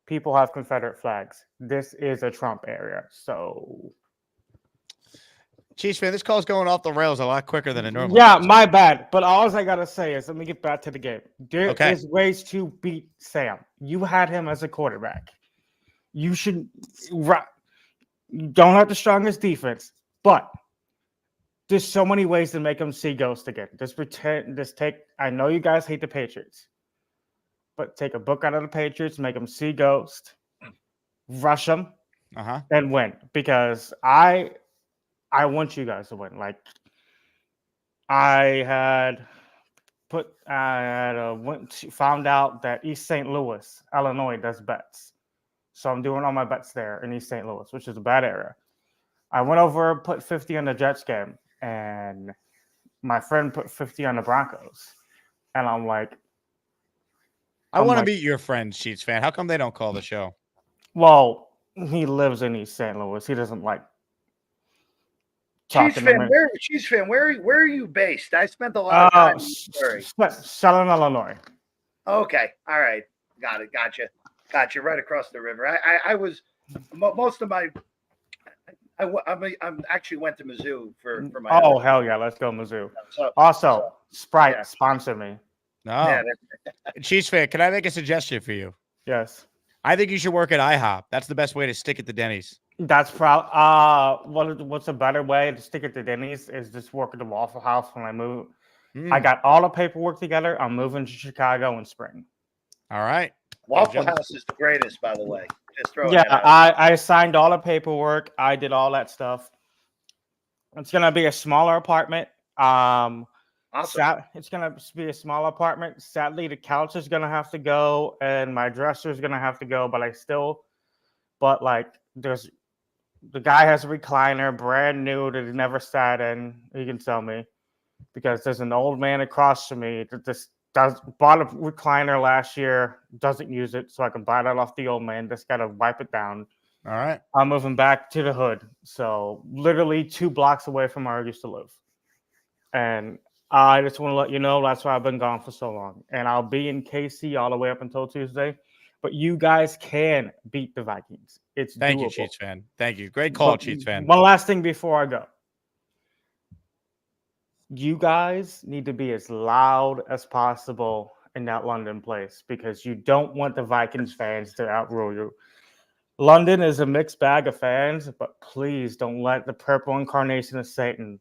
Speaker 12: people have Confederate flags. This is a Trump area, so.
Speaker 2: Chiefs fan, this call's going off the rails a lot quicker than it normally
Speaker 12: Yeah,
Speaker 2: does.
Speaker 12: my bad. But all I gotta say is, let me get back to the game. There is ways to beat Sam. You had him as a quarterback. You should. You don't have the strongest defense, but there's so many ways to make him see ghost again. I know you guys hate the Patriots, but take a book out of the Patriots, make them see ghost, rush them, and win. Because I want you guys to win. Like found out that East St. Louis, Illinois, does bets. So I'm doing all my bets there in East St. Louis, which is a bad area. I went over, put 50 on the Jets game, and my friend put 50 on the Broncos. And I'm like,
Speaker 2: I want to meet your friend, Chiefs fan. How come they don't call the show?
Speaker 12: Well, he lives in East St. Louis. He doesn't like
Speaker 5: Chiefs fan, where are you based? I spent a lot of time in Missouri.
Speaker 12: Southern Illinois.
Speaker 5: Okay, all right, got it, gotcha. Right across the river. I was most of my. I'm actually went to Mizzou for my.
Speaker 12: Oh hell yeah, let's go Mizzou. Sprite sponsor me.
Speaker 2: No, yeah, Chiefs fan, can I make a suggestion for you?
Speaker 12: Yes.
Speaker 2: I think you should work at IHOP. That's the best way to stick at the Denny's.
Speaker 12: That's what's a better way to stick at the Denny's is just work at the Waffle House when I move. I got all the paperwork together. I'm moving to Chicago in spring.
Speaker 2: All right.
Speaker 5: Waffle House is the greatest, by the way. Just throw it out.
Speaker 12: I signed all the paperwork. I did all that stuff. It's gonna be a smaller apartment. Awesome. It's gonna be a small apartment. Sadly, the couch is gonna have to go, and my dresser is gonna have to go. But there's the guy has a recliner, brand new that he never sat in. He can tell me because there's an old man across from me that bought a recliner last year, doesn't use it, so I can buy that off the old man. Just gotta wipe it down.
Speaker 2: All right.
Speaker 12: I'm moving back to the hood, so literally 2 blocks away from where I used to live. And I just want to let you know that's why I've been gone for so long. And I'll be in KC all the way up until Tuesday. But you guys can beat the Vikings. It's
Speaker 2: Thank
Speaker 12: doable.
Speaker 2: you, Chiefs fan. Thank you. Great call, Chiefs fan.
Speaker 12: One last thing before I go. You guys need to be as loud as possible in that London place because you don't want the Vikings fans to outrule you. London is a mixed bag of fans, but please don't let the purple incarnation of Satan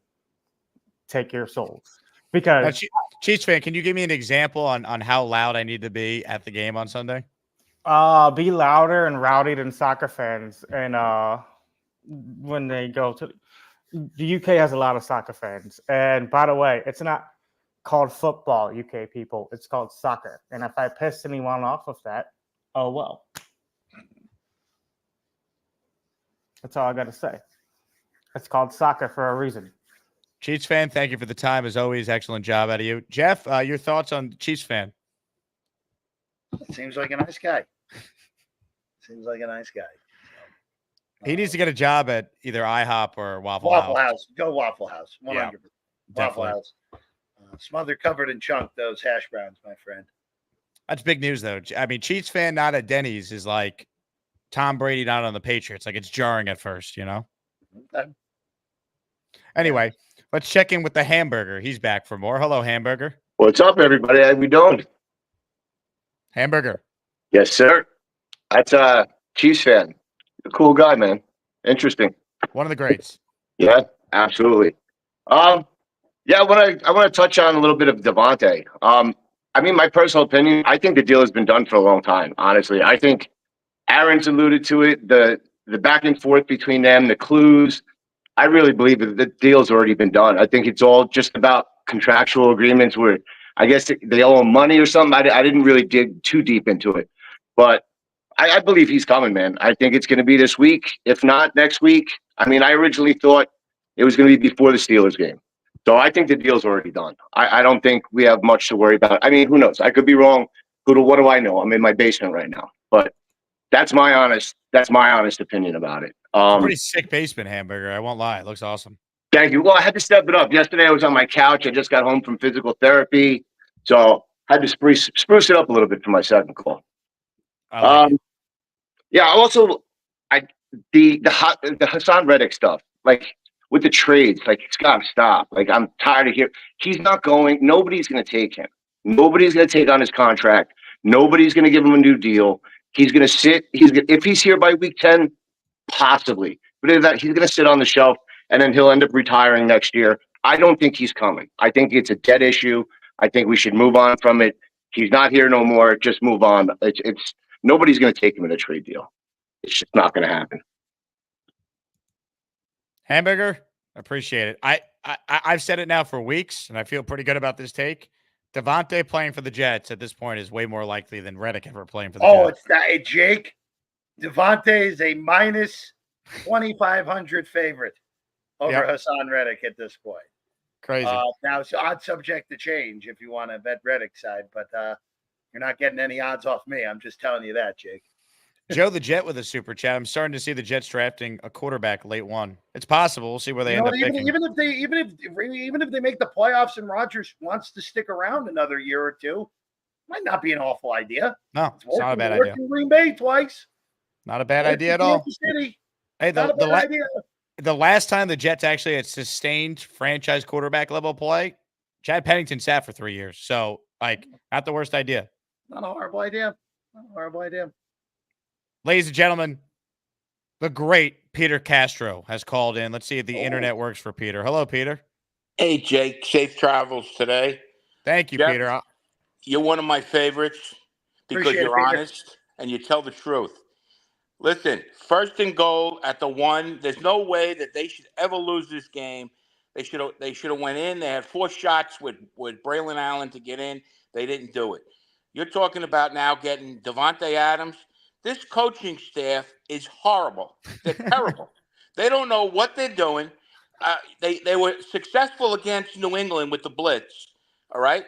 Speaker 12: take your souls. Because
Speaker 2: Chiefs fan, can you give me an example on how loud I need to be at the game on Sunday?
Speaker 12: Be louder and rowdy than soccer fans. And when they go to the UK has a lot of soccer fans. And by the way, it's not called football, UK people. It's called soccer. And if I piss anyone off of that, oh well. That's all I got to say. It's called soccer for a reason.
Speaker 2: Chiefs fan, thank you for the time. As always, excellent job out of you. Jeff, your thoughts on Chiefs fan?
Speaker 5: Seems like a nice guy.
Speaker 2: He needs to get a job at either IHOP or Waffle
Speaker 5: House. Go Waffle House. 100%.
Speaker 2: Yeah,
Speaker 5: Waffle House. Smothered, covered in chunk, those hash browns, my friend.
Speaker 2: That's big news, though. I mean, Chiefs fan not at Denny's is like Tom Brady not on the Patriots. Like, it's jarring at first, you know?
Speaker 5: Okay.
Speaker 2: Anyway, let's check in with the Hamburger. He's back for more. Hello, Hamburger.
Speaker 13: What's up, everybody? How we doing?
Speaker 2: Hamburger.
Speaker 13: Yes, sir. That's Chiefs fan. A cool guy, man. Interesting.
Speaker 2: One of the greats.
Speaker 13: Yeah, absolutely. Yeah, I want to touch on a little bit of Devontae. I mean, my personal opinion, I think the deal has been done for a long time. Honestly, I think Aaron's alluded to it. The the back and forth between them, the clues. I really believe that the deal's already been done. I think it's all just about contractual agreements where I guess they owe him money or something. I didn't really dig too deep into it, but I believe he's coming, man. I think it's going to be this week, if not next week. I mean, I originally thought it was going to be before the Steelers game. So I think the deal's already done. I don't think we have much to worry about. I mean, who knows? I could be wrong. What do I know? I'm in my basement right now. But that's my honest opinion about it.
Speaker 2: It's a pretty sick basement hamburger. I won't lie. It looks awesome.
Speaker 13: Thank you. Well, I had to step it up. Yesterday I was on my couch. I just got home from physical therapy. So I had to spruce it up a little bit for my second call. Yeah, also the Hassan Reddick stuff, like with the trades, like it's gotta stop. Like I'm tired of hearing he's not going, nobody's gonna take him. Nobody's gonna take on his contract. Nobody's gonna give him a new deal. He's gonna sit, if he's here by week 10, possibly. But if that, he's gonna sit on the shelf and then he'll end up retiring next year. I don't think he's coming. I think it's a dead issue. I think we should move on from it. He's not here no more. Just move on. It's nobody's going to take him in a trade deal. It's just not going to happen.
Speaker 2: Hamburger, appreciate it. I've said it now for weeks, and I feel pretty good about this take. Devontae playing for the Jets at this point is way more likely than Reddick ever playing for the Jets.
Speaker 5: Oh, it's that, hey, Jake. Devontae is a minus 2,500 favorite over Hassan Reddick at this point.
Speaker 2: Crazy.
Speaker 5: Now it's odd subject to change if you want to bet Reddick's side, but you're not getting any odds off me. I'm just telling you that, Jake.
Speaker 2: Joe the Jet with a super chat. I'm starting to see the Jets drafting a quarterback late one. It's possible. We'll see where they end up picking.
Speaker 5: Even if they make the playoffs and Rodgers wants to stick around another year or two, might not be an awful idea.
Speaker 2: No, it's not a bad idea.
Speaker 5: In Green Bay twice.
Speaker 2: Not a bad idea at all. Hey, the last time the Jets actually had sustained franchise quarterback level play, Chad Pennington sat for 3 years. So, not the worst idea.
Speaker 5: Not a horrible idea.
Speaker 2: Ladies and gentlemen, the great Peter Castro has called in. Let's see if the internet works for Peter. Hello, Peter.
Speaker 14: Hey, Jake. Safe travels today.
Speaker 2: Thank you,
Speaker 14: Jeff,
Speaker 2: Peter.
Speaker 14: You're one of my favorites because you're honest and you tell the truth. Listen, first and goal at the 1. There's no way that they should ever lose this game. They should have went in. They had 4 shots with Braylon Allen to get in. They didn't do it. You're talking about now getting Devontae Adams. This coaching staff is horrible. They're terrible. They don't know what they're doing. They were successful against New England with the blitz. All right?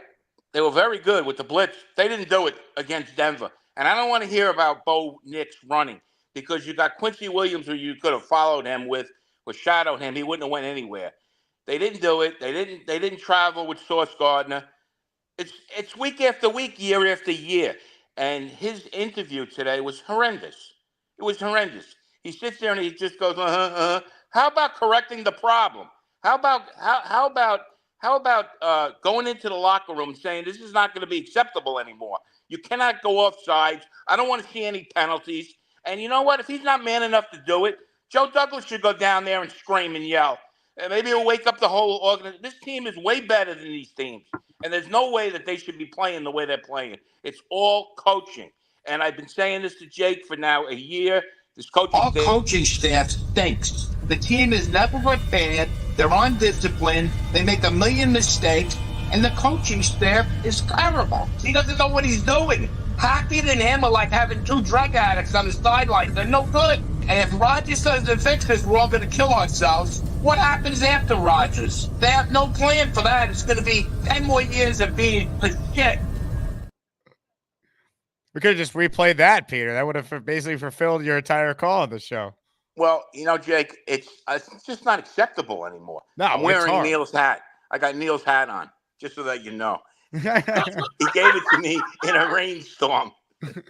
Speaker 14: They were very good with the blitz. They didn't do it against Denver. And I don't want to hear about Bo Nix running. Because you got Quincy Williams, who you could have followed him with, or shadowed him. He wouldn't have went anywhere. They didn't do it. They didn't travel with Sauce Gardner. It's week after week, year after year. And his interview today was horrendous. It was horrendous. He sits there and he just goes, How about correcting the problem? How about going into the locker room and saying this is not going to be acceptable anymore? You cannot go off sides. I don't want to see any penalties. And you know what? If he's not man enough to do it, Joe Douglas should go down there and scream and yell. And maybe he'll wake up the whole organization. This team is way better than these teams. And there's no way that they should be playing the way they're playing. It's all coaching. And I've been saying this to Jake for now a year. This coaching staff stinks. The team is never prepared. They're undisciplined. They make a million mistakes. And the coaching staff is terrible. He doesn't know what he's doing. Hackett and him are like having 2 drug addicts on the sidelines. They're no good. And if Rodgers doesn't fix this, we're all going to kill ourselves. What happens after Rodgers? They have no plan for that. It's going to be 10 more years of being shit.
Speaker 2: We could have just replayed that, Peter. That would have basically fulfilled your entire call on the show.
Speaker 14: Well, Jake, it's just not acceptable anymore.
Speaker 2: No,
Speaker 14: I'm wearing Neil's hat. I got Neil's hat on, just so that you know. He gave it to me in a rainstorm.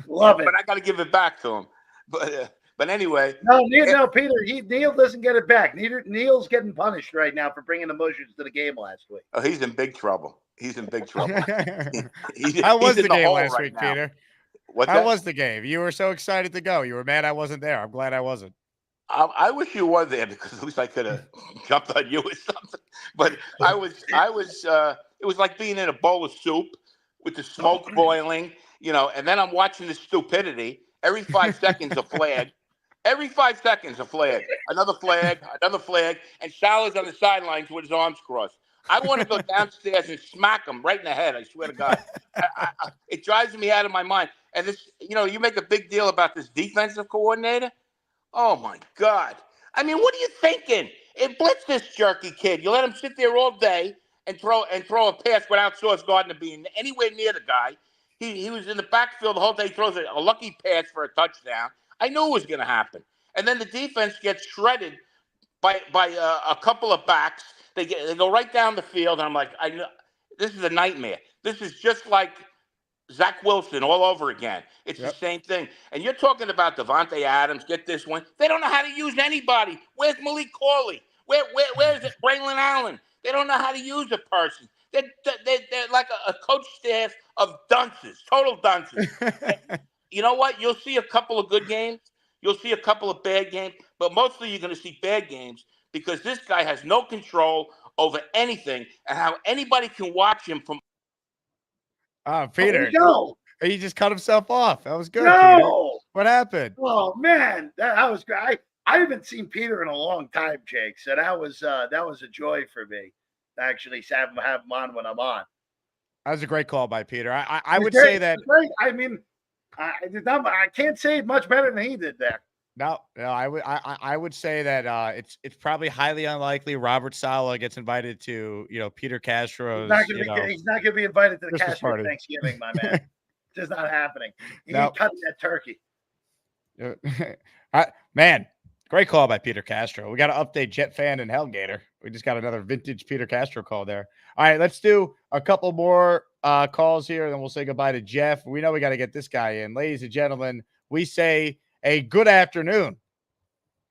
Speaker 5: Love it.
Speaker 14: But I got to give it back to him. But anyway.
Speaker 5: No, Peter. Neil doesn't get it back. Neil's getting punished right now for bringing emotions to the game last week.
Speaker 14: Oh, he's in big trouble.
Speaker 2: How was the game last week,
Speaker 14: now.
Speaker 2: Peter? How was the game? You were so excited to go. You were mad I wasn't there. I'm glad I wasn't.
Speaker 14: I wish you were there because at least I could have jumped on you or something. But I was. It was like being in a bowl of soup with the smoke boiling, and then I'm watching the stupidity. Every 5 seconds, a flag. Every 5 seconds, a flag, another flag, and Saleh's on the sidelines with his arms crossed. I want to go downstairs and smack him right in the head. I swear to God, it drives me out of my mind. And this, you make a big deal about this defensive coordinator. Oh my God! I mean, what are you thinking? Blitz this jerky kid. You let him sit there all day and throw a pass without Sauce Gardner being anywhere near the guy. He was in the backfield the whole day. He throws a lucky pass for a touchdown. I knew it was going to happen. And then the defense gets shredded by a couple of backs. They go right down the field, and I'm like, I know this is a nightmare. This is just like Zach Wilson all over again. It's the same thing. And you're talking about Devontae Adams. Get this one. They don't know how to use anybody. Where's Malik Corley? Where's it? Braylon Allen. They don't know how to use a person. They're like a coach staff of dunces, total dunces. You know what? You'll see a couple of good games. You'll see a couple of bad games. But mostly you're going to see bad games because this guy has no control over anything and how anybody can watch him from.
Speaker 2: Peter. He just cut himself off. That was good.
Speaker 5: No.
Speaker 2: Peter. What happened?
Speaker 5: Oh, man. That was great. I haven't seen Peter in a long time, Jake. So that was a joy for me to actually have him on when I'm on.
Speaker 2: That was a great call by Peter. I would say that.
Speaker 5: I mean, I can't say it much better than he did there.
Speaker 2: No, I would say that it's probably highly unlikely Robert Saleh gets invited to Peter Castro's.
Speaker 5: He's not gonna be invited to the
Speaker 2: Christmas
Speaker 5: Castro
Speaker 2: party.
Speaker 5: Thanksgiving, my man. It's just not happening. You
Speaker 2: Nope.
Speaker 5: ain't cutting that turkey.
Speaker 2: Man, great call by Peter Castro. We got to update Jet Fan and Hellgator. We just got another vintage Peter Castro call there. All right, let's do a couple more calls here, and then we'll say goodbye to Jeff. We know we got to get this guy in. Ladies and gentlemen, we say a good afternoon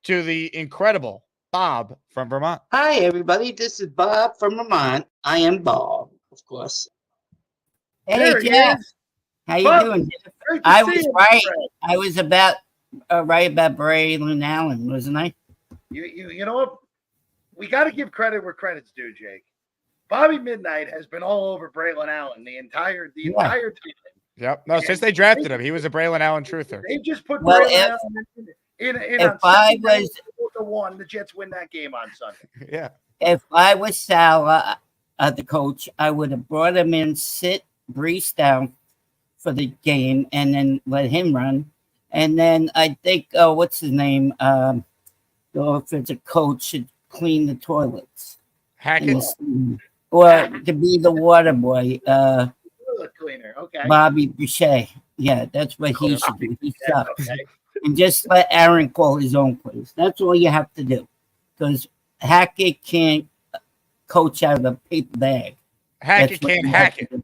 Speaker 2: to the incredible Bob from Vermont.
Speaker 15: Hi, everybody. This is Bob from Vermont. I am Bob, of course. Hey, Jeff. How you doing, Jeff? I was right. I was about right about Braylon Allen, wasn't I?
Speaker 5: You know what? We got to give credit where credit's due, Jake. Bobby Midnight has been all over Braylon Allen the entire time.
Speaker 2: Yep. No, since they drafted him, he was a Braylon Allen truther.
Speaker 5: They just put Braylon Allen in
Speaker 15: if I was
Speaker 5: the Jets win that game on Sunday.
Speaker 2: Yeah.
Speaker 15: If I was Saleh, the coach, I would have brought him in, sit Brees down for the game, and then let him run. And then I think, what's his name? The offensive coach should clean the toilets.
Speaker 2: Hackett?
Speaker 15: Or to be the water boy.
Speaker 5: Cleaner. Okay.
Speaker 15: Bobby Boucher. Yeah, that's what he should do. He sucks. Okay. And just let Aaron call his own plays. That's all you have to do. Because Hackett can't coach out of a paper bag.
Speaker 2: Hackett can't hack it.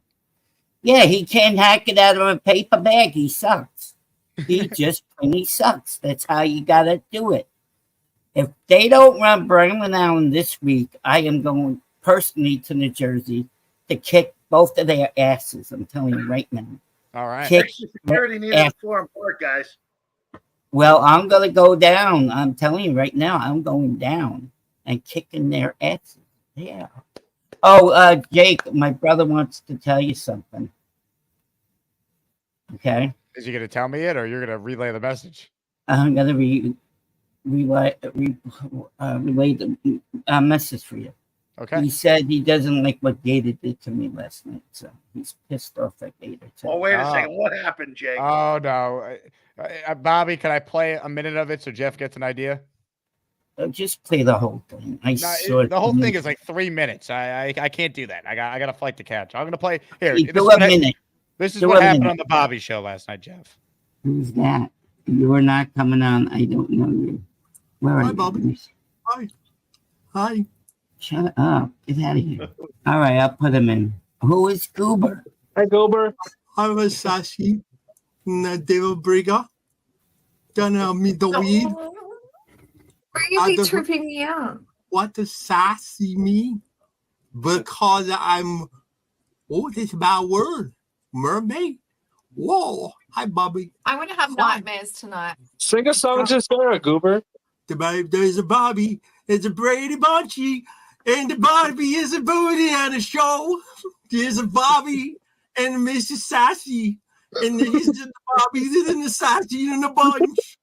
Speaker 15: Yeah, he can't hack it out of a paper bag. He sucks. He just plain sucks. That's how you got to do it. If they don't run Braylon Allen this week, I am going personally to New Jersey to kick both of their asses. I'm telling you right now.
Speaker 2: All right.
Speaker 5: Extra security needed at Forum Park, guys.
Speaker 15: Well, I'm going to go down. I'm telling you right now, I'm going down and kicking their asses. Yeah. Oh, Jake, my brother wants to tell you something. Okay.
Speaker 2: Is he going to tell me it, or you're going to relay the message?
Speaker 15: I'm going to relay the message for you.
Speaker 2: Okay.
Speaker 15: He said he doesn't like what Gator did to me last night, so he's pissed off at Gator.
Speaker 5: Oh, wait a second. What happened, Jake?
Speaker 2: Oh, no. Bobby, can I play a minute of it so Jeff gets an idea?
Speaker 15: Just play the whole thing.
Speaker 2: The whole thing is like 3 minutes. I can't do that. I got a flight to catch. I'm going to play here. This is what happened on the Bobby show last night, Jeff.
Speaker 15: Who's that? You are not coming on. I don't know you. Where are you?
Speaker 16: Bobby. Hi. Hi.
Speaker 15: Shut up. Get out of here. All right, I'll put him in. Who is Goober?
Speaker 16: Hi, Goober. I was Sassy. David Briga. Gonna meet the weed.
Speaker 8: Why are you tripping me out?
Speaker 16: What does sassy mean? Because I'm, what is a bad word? Mermaid? Whoa. Hi, Bobby.
Speaker 8: I want to have nightmares tonight.
Speaker 17: Sing a song to Sarah, Goober.
Speaker 16: There's a Bobby. There's a Brady Bunchy. And the Bobby is a booty on a show. There's a Bobby and Mrs. Sassy. And there's the Bobbies and the Sassy in a bunch.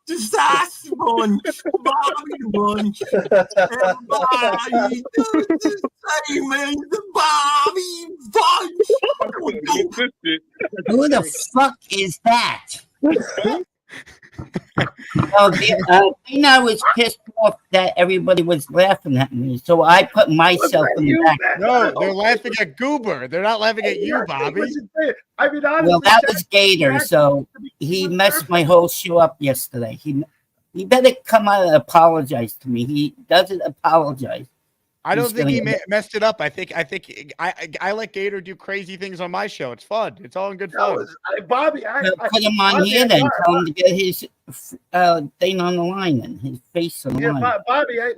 Speaker 16: The Sassy Bunch, Bobby the Bunch. Everybody does the same as the Bobby Bunch.
Speaker 15: Who the fuck is that? I was pissed off that everybody was laughing at me, so I put myself in the back.
Speaker 2: No, they're laughing at Goober. They're not laughing at you, Bobby.
Speaker 5: I mean, honestly,
Speaker 15: Well, that was Gator, so he messed my whole show up yesterday. He better come out and apologize to me. He doesn't apologize.
Speaker 2: I don't think he messed it up. I think I let Gator do crazy things on my show. It's fun. It's all in good fun.
Speaker 5: Bobby,
Speaker 15: put him on here then. Tell him to get his thing on the line and his face on the line.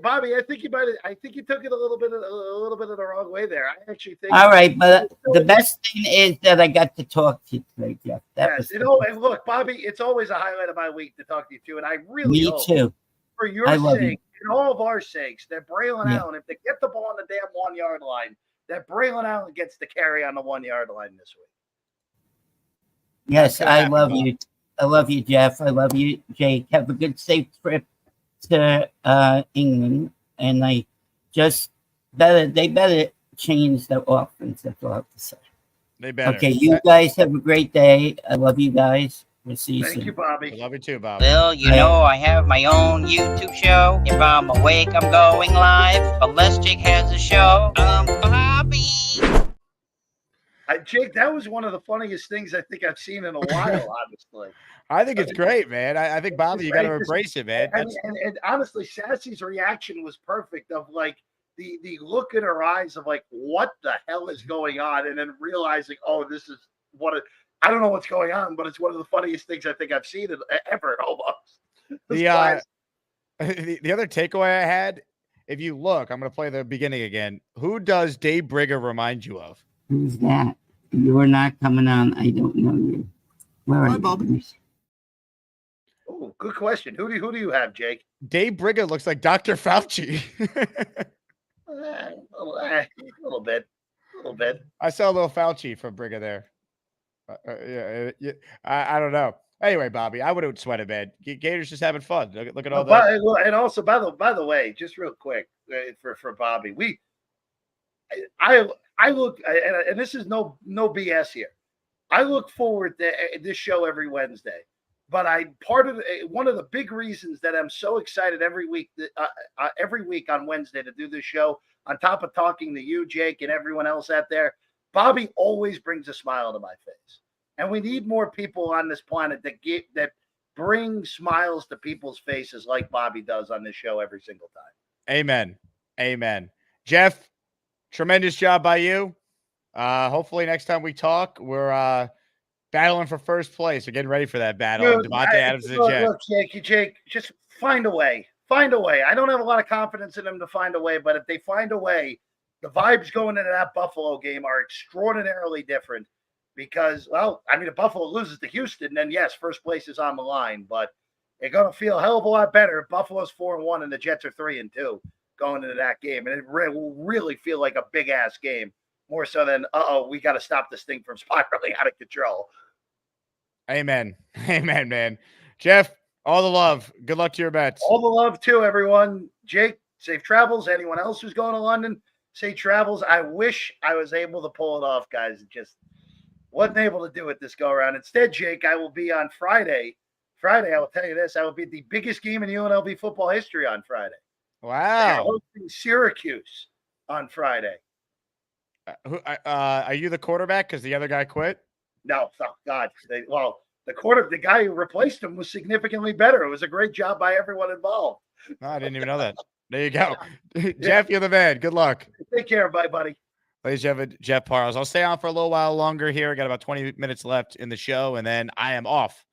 Speaker 5: Bobby, I think you took it a little bit of the wrong way there. I actually think.
Speaker 15: All right, but the best thing is that I got to talk to you today, Jeff.
Speaker 5: Yes, and look, Bobby, it's always a highlight of my week to talk to you too, and I really hope
Speaker 15: too.
Speaker 5: For your sake and all of our sakes, that Braylon Allen, if they get the ball on the damn 1 yard line, that Braylon Allen gets the carry on the 1 yard line this week.
Speaker 15: Yes, I love you. I love you, Jeff. I love you, Jake. Have a good, safe trip to England. And they better change the offense. That's all I have to say.
Speaker 2: They better.
Speaker 15: Okay, you guys have a great day. I love you guys. We'll see you soon.
Speaker 5: Thank you, Bobby.
Speaker 2: I love you too, Bobby.
Speaker 18: Well, you know I have my own YouTube show. If I'm awake, I'm going live. Unless Jake has a show, I'm Bobby.
Speaker 5: Jake, that was one of the funniest things I think I've seen in a while, honestly.
Speaker 2: I think it's great, man. I think, Bobby, you got to embrace it, man.
Speaker 5: And honestly, Sassy's reaction was perfect of like the look in her eyes of like, what the hell is going on? And then realizing, oh, this is I don't know what's going on, but it's one of the funniest things I think I've seen ever almost.
Speaker 2: The other takeaway I had, if you look, I'm going to play the beginning again. Who does Dave Brigger remind you of?
Speaker 15: Who's that? You're not coming on. I don't know you. Where are you?
Speaker 5: Bobby. Oh, good question. Who do you have, Jake?
Speaker 2: Dave Brigger looks like Dr. Fauci.
Speaker 5: A little bit.
Speaker 2: I saw a little Fauci from Brigger there. Yeah, I don't know. Anyway, Bobby, I wouldn't sweat it, man. Gator's just having fun. Look at all that.
Speaker 5: And also, by the way, just real quick for Bobby, I look, and this is no BS here. I look forward to this show every Wednesday, but one of the big reasons that I'm so excited every week on Wednesday to do this show, on top of talking to you, Jake, and everyone else out there. Bobby always brings a smile to my face, and we need more people on this planet that bring smiles to people's faces like Bobby does on this show every single time.
Speaker 2: Amen. Jeff, tremendous job by you. Hopefully next time we talk, we're battling for first place. We're getting ready for that battle. Devontae Adams is a Jet.
Speaker 5: Look, Jake, just find a way. I don't have a lot of confidence in them to find a way, but if they find a way, the vibes going into that Buffalo game are extraordinarily different because, well, I mean, if Buffalo loses to Houston, then yes, first place is on the line, but they're going to feel a hell of a lot better if Buffalo's 4-1 and the Jets are 3-2 going into that game. And it will really feel like a big-ass game, more so than, we got to stop this thing from spiraling out of control.
Speaker 2: Amen, man. Jeff, all the love. Good luck to your bets.
Speaker 5: All the love, too, everyone. Jake, safe travels. Anyone else who's going to London, safe travels. I wish I was able to pull it off, guys. Just wasn't able to do it this go-around. Instead, Jake, I will be on Friday. I will tell you this. I will be at the biggest game in UNLV football history on Friday.
Speaker 2: Wow.
Speaker 5: Hosting Syracuse on Friday.
Speaker 2: Are you the quarterback because the other guy quit?
Speaker 5: No, oh God. The guy who replaced him was significantly better. It was a great job by everyone involved.
Speaker 2: No, I didn't even know that. There you go. Jeff, you're the man. Good luck.
Speaker 5: Take care. Bye, buddy.
Speaker 2: Ladies and gentlemen, Jeff Parles. I'll stay on for a little while longer here. I got about 20 minutes left in the show, and then I am off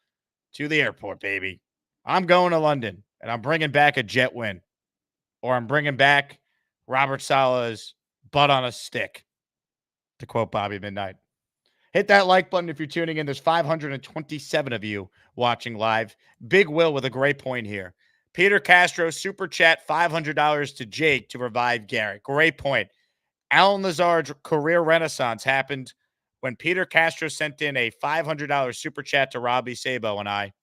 Speaker 2: to the airport, baby. I'm going to London, and I'm bringing back a Jet win. Or I'm bringing back Robert Saleh's butt on a stick, to quote Bobby Midnight. Hit that like button if you're tuning in. There's 527 of you watching live. Big Will with a great point here. Peter Castro, super chat, $500 to Jake to revive Garrett. Great point. Alan Lazard's career renaissance happened when Peter Castro sent in a $500 super chat to Robbie Sabo and I.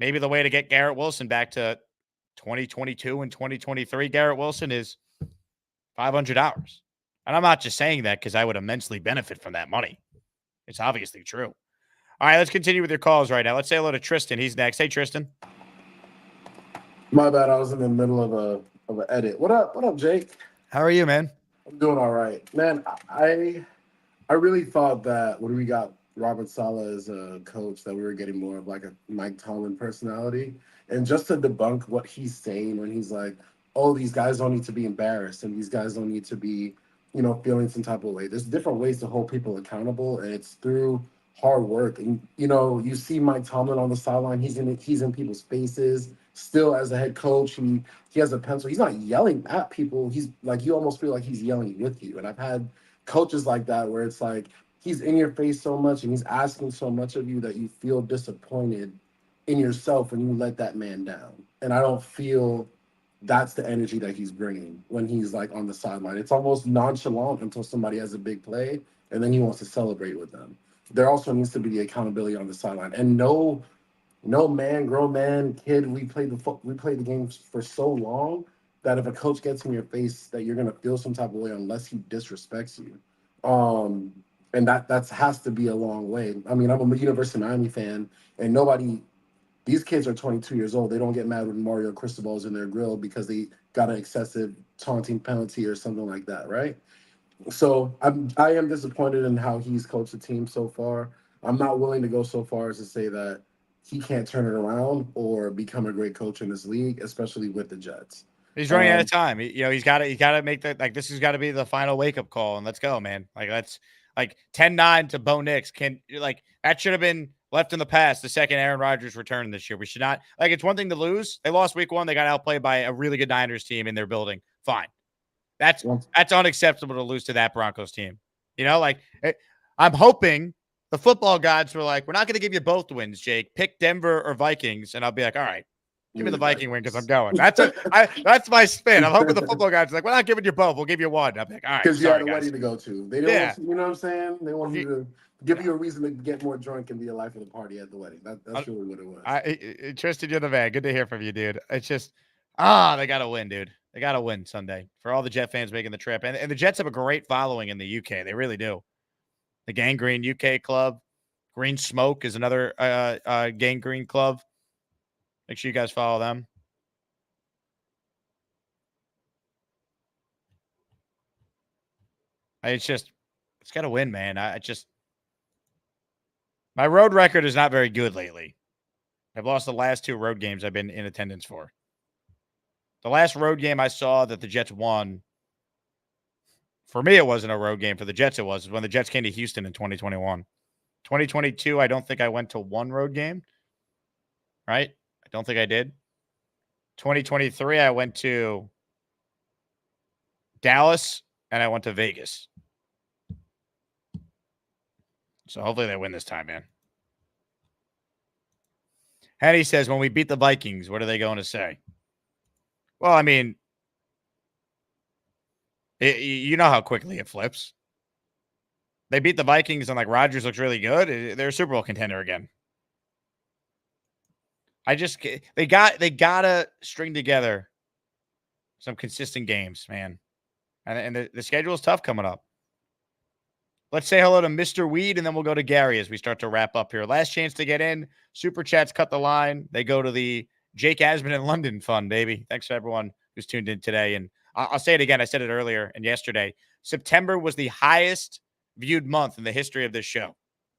Speaker 2: maybe the way to get Garrett Wilson back to 2022 and 2023 Garrett Wilson is 500 hours. And I'm not just saying that because I would immensely benefit from that money. It's obviously true. All right, let's continue with your calls right now. Let's say hello to Tristan. He's next. Hey, Tristan.
Speaker 19: My bad. I was in the middle of an edit. What up? What up, Jake?
Speaker 2: How are you, man?
Speaker 19: I'm doing all right, man. I really thought that when we got Robert Saleh as a coach, that we were getting more of like a Mike Tomlin personality. And just to debunk what he's saying when he's like, "Oh, these guys don't need to be embarrassed, and these guys don't need to be, feeling some type of way." There's different ways to hold people accountable, and it's through hard work. And you see Mike Tomlin on the sideline. He's in people's faces. Still, as a head coach, he has a pencil. He's not yelling at people. He's like, you almost feel like he's yelling with you. And I've had coaches like that where it's like he's in your face so much and he's asking so much of you that you feel disappointed in yourself when you let that man down. And I don't feel that's the energy that he's bringing when he's like on the sideline. It's almost nonchalant until somebody has a big play and then he wants to celebrate with them. There also needs to be the accountability on the sideline. And no man, grown man, kid, we played the games for so long that if a coach gets in your face that you're gonna feel some type of way unless he disrespects you. And that has to be a long way. I mean, I'm a University of Miami fan, and these kids are 22 years old. They don't get mad when Mario Cristobal's in their grill because they got an excessive taunting penalty or something like that, right? So I am disappointed in how he's coached the team so far. I'm not willing to go so far as to say that he can't turn it around or become a great coach in this league, especially with the Jets.
Speaker 2: He's running out of time. He's got to make that, like, this has got to be the final wake up call, and let's go, man. Like, that's like 10-9 to Bo Nix. That should have been left in the past the second Aaron Rodgers returned this year. We should not, it's one thing to lose. They lost week 1. They got outplayed by a really good Niners team in their building. Fine. That's unacceptable to lose to that Broncos team. I'm hoping the football gods were like, we're not going to give you both wins, Jake. Pick Denver or Vikings. And I'll be like, all right, give me the Viking win because I'm going. That's my spin. I'm hoping the football guys are like, we're not giving you both. We'll give you one. I'm like, all right.
Speaker 19: Because you had a wedding to go to. They don't want, you know what I'm saying? They want you to give you a reason to get more drunk and be a life of the party at the wedding. That's really what it was.
Speaker 2: Tristan, you're the man. Good to hear from you, dude. It's just, they got to win, dude. They got to win Sunday for all the Jet fans making the trip. And the Jets have a great following in the UK. They really do. The Gangrene UK Club. Green Smoke is another Gangrene Club. Make sure you guys follow them. It's got to win, man. My road record is not very good lately. I've lost the last 2 road games I've been in attendance for. The last road game I saw that the Jets won, for me, it wasn't a road game. For the Jets, it was when the Jets came to Houston in 2021. 2022, I don't think I went to 1 road game, right? I don't think I did. 2023, I went to Dallas and I went to Vegas. So hopefully they win this time, man. Henny says, when we beat the Vikings, what are they going to say? Well, I mean, you know how quickly it flips. They beat the Vikings and Rodgers looks really good. They're a Super Bowl contender again. They gotta string together some consistent games, man. And the schedule is tough coming up. Let's say hello to Mr. Weed, and then we'll go to Gary as we start to wrap up here. Last chance to get in. Super Chats cut the line. They go to the Jake Asman in London fund, baby. Thanks to everyone who's tuned in today. And I'll say it again. I said it earlier and yesterday. September was the highest viewed month in the history of this show.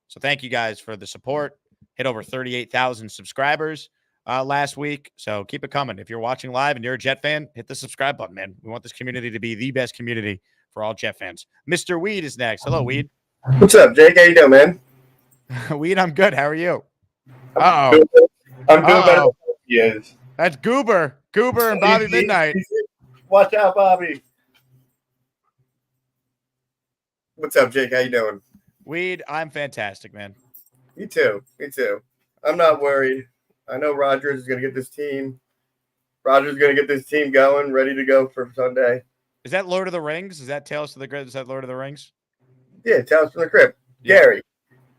Speaker 2: So thank you guys for the support. Hit over 38,000 subscribers last week. So keep it coming. If you're watching live and you're a Jet fan, hit the subscribe button, man. We want this community to be the best community for all Jet fans. Mr. Weed is next. Hello, Weed.
Speaker 20: What's up, Jake? How you doing, man?
Speaker 2: Weed, I'm good. How are you?
Speaker 20: I'm doing better than he is.
Speaker 2: That's Goober and Bobby Midnight.
Speaker 20: Watch out, Bobby. What's up, Jake? How you doing?
Speaker 2: Weed, I'm fantastic, man.
Speaker 20: Me too. I'm not worried. I know Rodgers is going to get this team. Rodgers is going to get this team going, ready to go for Sunday.
Speaker 2: Is that Lord of the Rings? Is that Tales to the Crypt? Is that Lord of the Rings?
Speaker 20: Yeah, Tales from the Crypt. Yeah. Gary.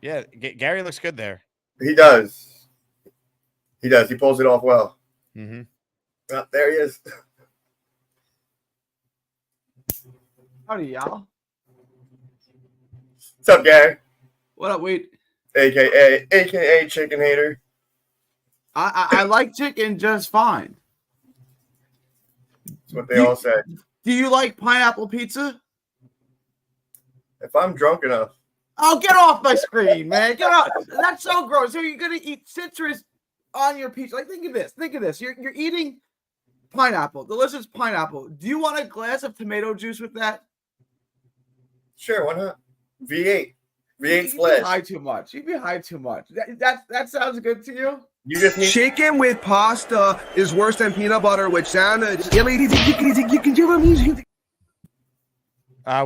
Speaker 2: Yeah, Gary looks good there.
Speaker 20: He does. He does. He pulls it off well.
Speaker 2: Mm-hmm.
Speaker 20: Oh, there he is.
Speaker 21: Howdy, y'all.
Speaker 20: What's up, Gary?
Speaker 21: What up, Wade?
Speaker 20: AKA Chicken Hater.
Speaker 21: I like chicken just fine.
Speaker 20: That's what they all say.
Speaker 21: Do you like pineapple pizza?
Speaker 20: If I'm drunk enough.
Speaker 21: Oh, get off my screen, man. Get off. That's so gross. So you're going to eat citrus on your pizza. Like, think of this. Think of this. You're eating pineapple, delicious pineapple. Do you want a glass of tomato juice with that?
Speaker 20: Sure, why not? V8. V8
Speaker 21: You'd
Speaker 20: splash.
Speaker 21: be high too much. You'd be high too much. That sounds good to you?
Speaker 20: You just need
Speaker 22: chicken with pasta is worse than peanut butter with sandwich.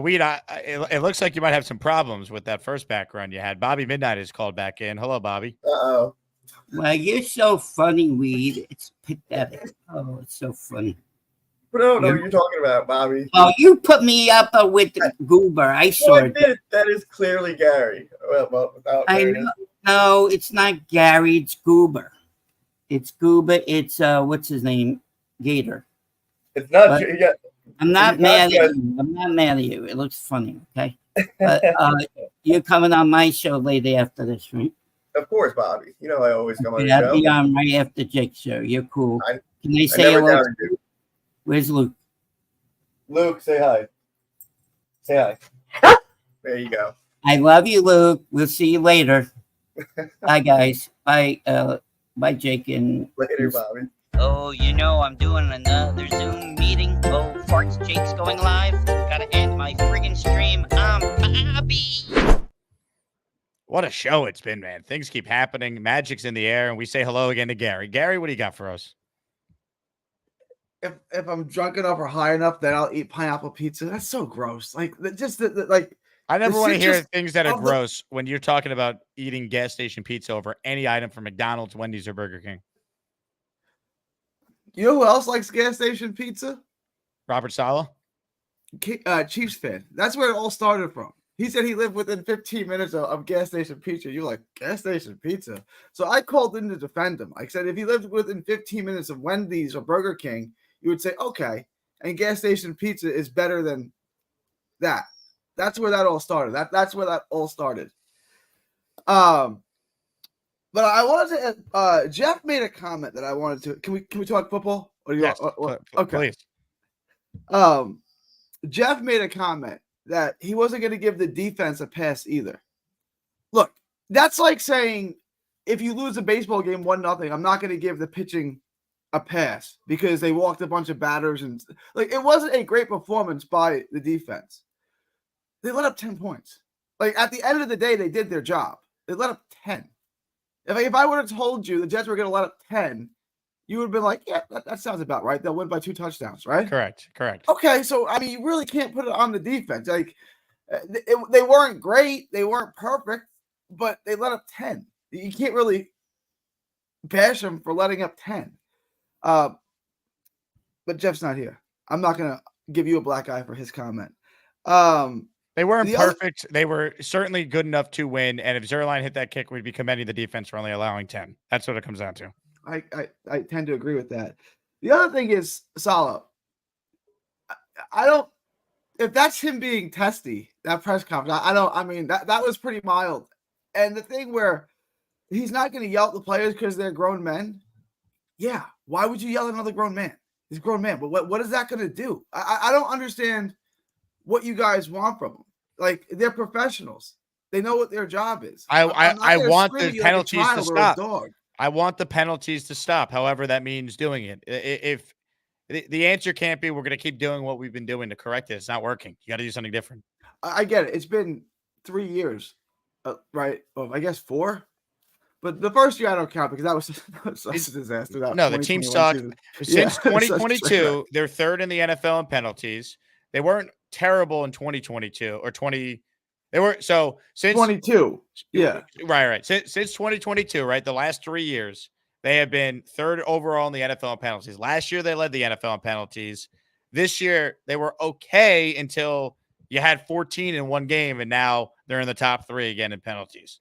Speaker 2: Weed, it looks like you might have some problems with that first background you had. Bobby Midnight is called back in. Hello, Bobby.
Speaker 20: Uh-oh.
Speaker 15: Well, you're so funny, Weed. It's pathetic. Oh, it's so funny.
Speaker 20: I don't know what you're talking about, Bobby.
Speaker 15: Oh, you put me up with the goober. I saw it.
Speaker 20: That is clearly Gary. Well, without
Speaker 15: I know. No, it's not Gary. It's Goober. It's Goober. It's what's his name? Gator.
Speaker 20: It's not.
Speaker 15: I'm not mad at you. I'm not mad at you. It looks funny, okay? But you're coming on my show later after this, right?
Speaker 20: Of course, Bobby. You know I always come on
Speaker 15: Yeah,
Speaker 20: the
Speaker 15: I'll
Speaker 20: show.
Speaker 15: be on right after Jake's show. You're cool. Can I say
Speaker 20: never
Speaker 15: hello?
Speaker 20: doubted you.
Speaker 15: Where's Luke?
Speaker 20: Luke, say hi. Say hi. There you go.
Speaker 15: I love you, Luke. We'll see you later. Bye, guys. Bye, bye, Jake and
Speaker 20: later, Bobby.
Speaker 18: Oh, you know I'm doing another Zoom meeting. Oh, farts, Jake's going live. Gotta end my friggin' stream. I'm Bobby.
Speaker 2: What a show it's been, man. Things keep happening. Magic's in the air, and we say hello again to Gary. Gary, what do you got for us?
Speaker 21: If I'm drunk enough or high enough, then I'll eat pineapple pizza. That's so gross. Like, like.
Speaker 2: I never
Speaker 21: the
Speaker 2: want to hear
Speaker 21: citrus
Speaker 2: things that are
Speaker 21: of the-
Speaker 2: gross when you're talking about eating gas station pizza over any item from McDonald's, Wendy's, or Burger King.
Speaker 21: You know who else likes gas station pizza?
Speaker 2: Robert Saleh?
Speaker 21: Chiefs fan. That's where it all started from. He said he lived within 15 minutes of gas station pizza. You're like, gas station pizza? So I called in to defend him. I said, if he lived within 15 minutes of Wendy's or Burger King, you would say, okay, and gas station pizza is better than that. That's where that all started. That's where that all started. But I wanted to. Jeff made a comment that I wanted to. Can we talk football? Or you
Speaker 2: Yes,
Speaker 21: okay.
Speaker 2: Please.
Speaker 21: Jeff made a comment that he wasn't going to give the defense a pass either. Look, that's like saying if you lose a baseball game 1-0, I'm not going to give the pitching a pass because they walked a bunch of batters and like it wasn't a great performance by the defense. They let up 10 points. Like at the end of the day, they did their job. They let up 10. If I would have told you the Jets were going to let up 10, you would have been like, yeah, that sounds about right. They'll win by 2 touchdowns, right?
Speaker 2: Correct.
Speaker 21: Okay, so I mean, you really can't put it on the defense. Like they weren't great, they weren't perfect, but they let up 10. You can't really bash them for letting up 10. But Jeff's not here. I'm not gonna give you a black eye for his comment.
Speaker 2: They weren't perfect. They were certainly good enough to win. And if Zerline hit that kick, we'd be commending the defense for only allowing 10. That's what it comes down to.
Speaker 21: I tend to agree with that. The other thing is Saleh. I don't. If that's him being testy, that press conference, I mean that was pretty mild. And the thing where he's not going to yell at the players because they're grown men. Yeah, why would you yell at another grown man? He's a grown man, but what is that going to do? I don't understand what you guys want from them. Like they're professionals. They know what their job is.
Speaker 2: I want the
Speaker 21: like
Speaker 2: penalties to stop.
Speaker 21: Dog.
Speaker 2: I want the penalties to stop. However, that means doing it. If the answer can't be, we're going to keep doing what we've been doing to correct it. It's not working. You got to do something different.
Speaker 21: I get it. It's been 3 years, right? Oh, I guess 4. But the first year I don't count because that was such a disaster.
Speaker 2: No, the team sucked. Since 2022, they're third in the NFL in penalties. They weren't terrible in 2022 or 20. They were so since
Speaker 21: 22. Yeah.
Speaker 2: Right. Since 2022, right? The last 3 years, they have been third overall in the NFL in penalties. Last year, they led the NFL in penalties. This year, they were okay until you had 14 in one game, and now they're in the top 3 again in penalties.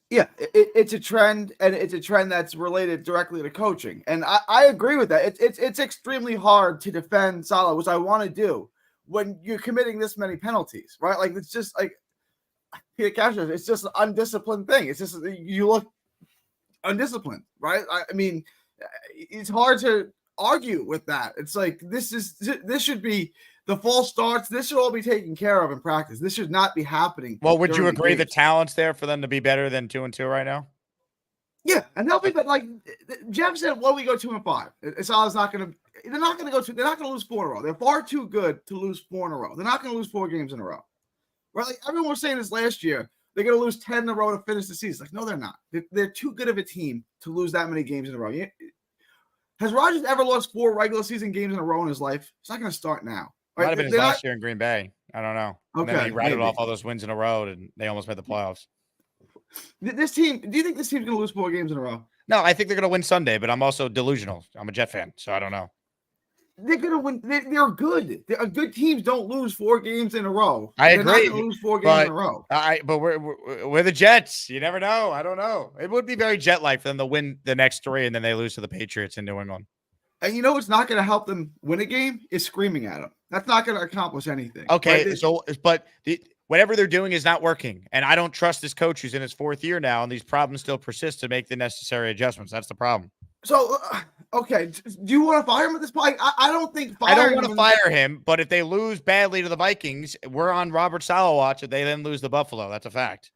Speaker 21: Yeah, it's a trend, and it's a trend that's related directly to coaching. And I agree with that. It's extremely hard to defend Saleh, which I want to do, when you're committing this many penalties, right? Like, it's just like Peter Castro, it's just an undisciplined thing. It's just you look undisciplined, right? I mean, it's hard to argue with that. It's like this should be the false starts. This should all be taken care of in practice. This should not be happening.
Speaker 2: Well, would you
Speaker 21: during
Speaker 2: agree the
Speaker 21: games.
Speaker 2: talent's there for them to be better than 2-2 right now?
Speaker 21: Yeah, and they'll be, but like Jeff said, what do we go 2-5? Saleh's not going to. They're not going to go to. They're not going to lose 4 in a row. They're far too good to lose 4 in a row. They're not going to lose 4 games in a row. Right? Like everyone was saying this last year. They're going to lose 10 in a row to finish the season. Like, no, they're not. They're too good of a team to lose that many games in a row. Has Rodgers ever lost 4 regular season games in a row in his life? It's not going to start now.
Speaker 2: Might have been his last year in Green Bay. I don't know. And then he rattled off all those wins in a row, and they almost made the playoffs.
Speaker 21: This team, do you think this team's going to lose 4 games in a row?
Speaker 2: No, I think they're going to win Sunday, but I'm also delusional. I'm a Jet fan, so I don't know.
Speaker 21: They're going to win. They're good. Good teams don't lose 4 games in a row.
Speaker 2: I
Speaker 21: They're
Speaker 2: agree.
Speaker 21: not going to lose 4 games in a row.
Speaker 2: But we're the Jets. You never know. I don't know. It would be very Jet-like for them to win the next 3, and then they lose to the Patriots in New England.
Speaker 21: And you know what's not going to help them win a game is screaming at them. That's not going to accomplish anything.
Speaker 2: Okay,
Speaker 21: right?
Speaker 2: Whatever they're doing is not working, and I don't trust this coach who's in his 4th year now, and these problems still persist to make the necessary adjustments. That's the problem.
Speaker 21: So, okay, do you want to fire him at this point? I don't think
Speaker 2: I don't want to fire him, but if they lose badly to the Vikings, we're on Robert Saleh watch. If they then lose to Buffalo, that's a fact.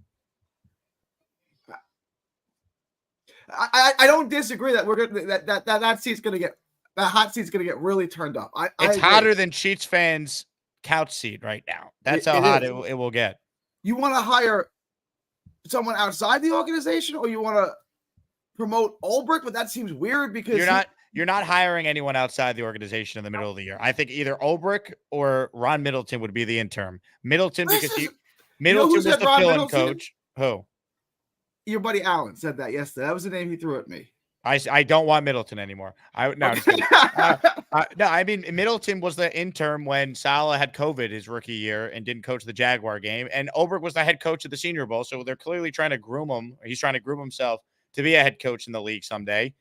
Speaker 21: I don't disagree that we're going that seat's going to get that hot seat's going to get really turned up.
Speaker 2: It's hotter than Cheats fans' couch seat right now. That's how hot it will get.
Speaker 21: You want to hire someone outside the organization, or you want to promote Ulbrich? But that seems weird because
Speaker 2: you're not hiring anyone outside the organization in the middle of the year. I think either Ulbrich or Ron Middleton would be the interim. Middleton because Middleton was the fill-in coach. Who?
Speaker 21: Your buddy Allen said that yesterday. That was the name he threw at me.
Speaker 2: I don't want Middleton anymore. No, I mean, Middleton was the interim when Saleh had COVID his rookie year and didn't coach the Jaguar game. And Ulbrich was the head coach of the Senior Bowl. So they're clearly trying to groom him. He's trying to groom himself to be a head coach in the league someday.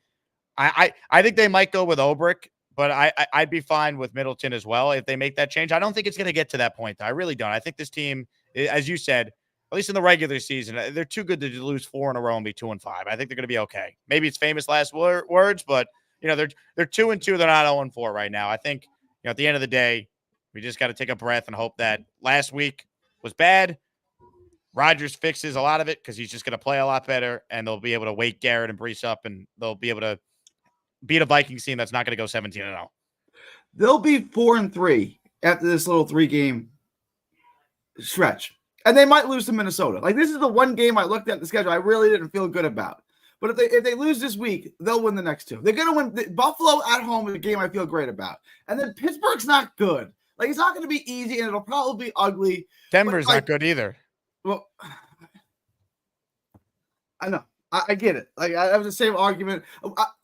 Speaker 2: I think they might go with Ulbrich, but I'd be fine with Middleton as well if they make that change. I don't think it's going to get to that point, though. I really don't. I think this team, as you said, at least in the regular season, they're too good to lose 4 in a row and be 2-5. I think they're going to be okay. Maybe it's famous last words, but they're 2-2. They're not 0-4 right now. I think at the end of the day, we just got to take a breath and hope that last week was bad. Rodgers fixes a lot of it because he's just going to play a lot better, and they'll be able to wake Garrett and Brees up, and they'll be able to beat a Vikings team that's not going to go 17-0.
Speaker 21: They'll be 4-3 after this little 3-game stretch. And they might lose to Minnesota. Like, this is the one game I looked at the schedule I really didn't feel good about. But if they lose this week, they'll win the next 2. They're going to win. Buffalo at home is a game I feel great about. And then Pittsburgh's not good. Like, it's not going to be easy, and it'll probably be ugly.
Speaker 2: Denver's not good either.
Speaker 21: Well, I know. I get it. Like, I have the same argument.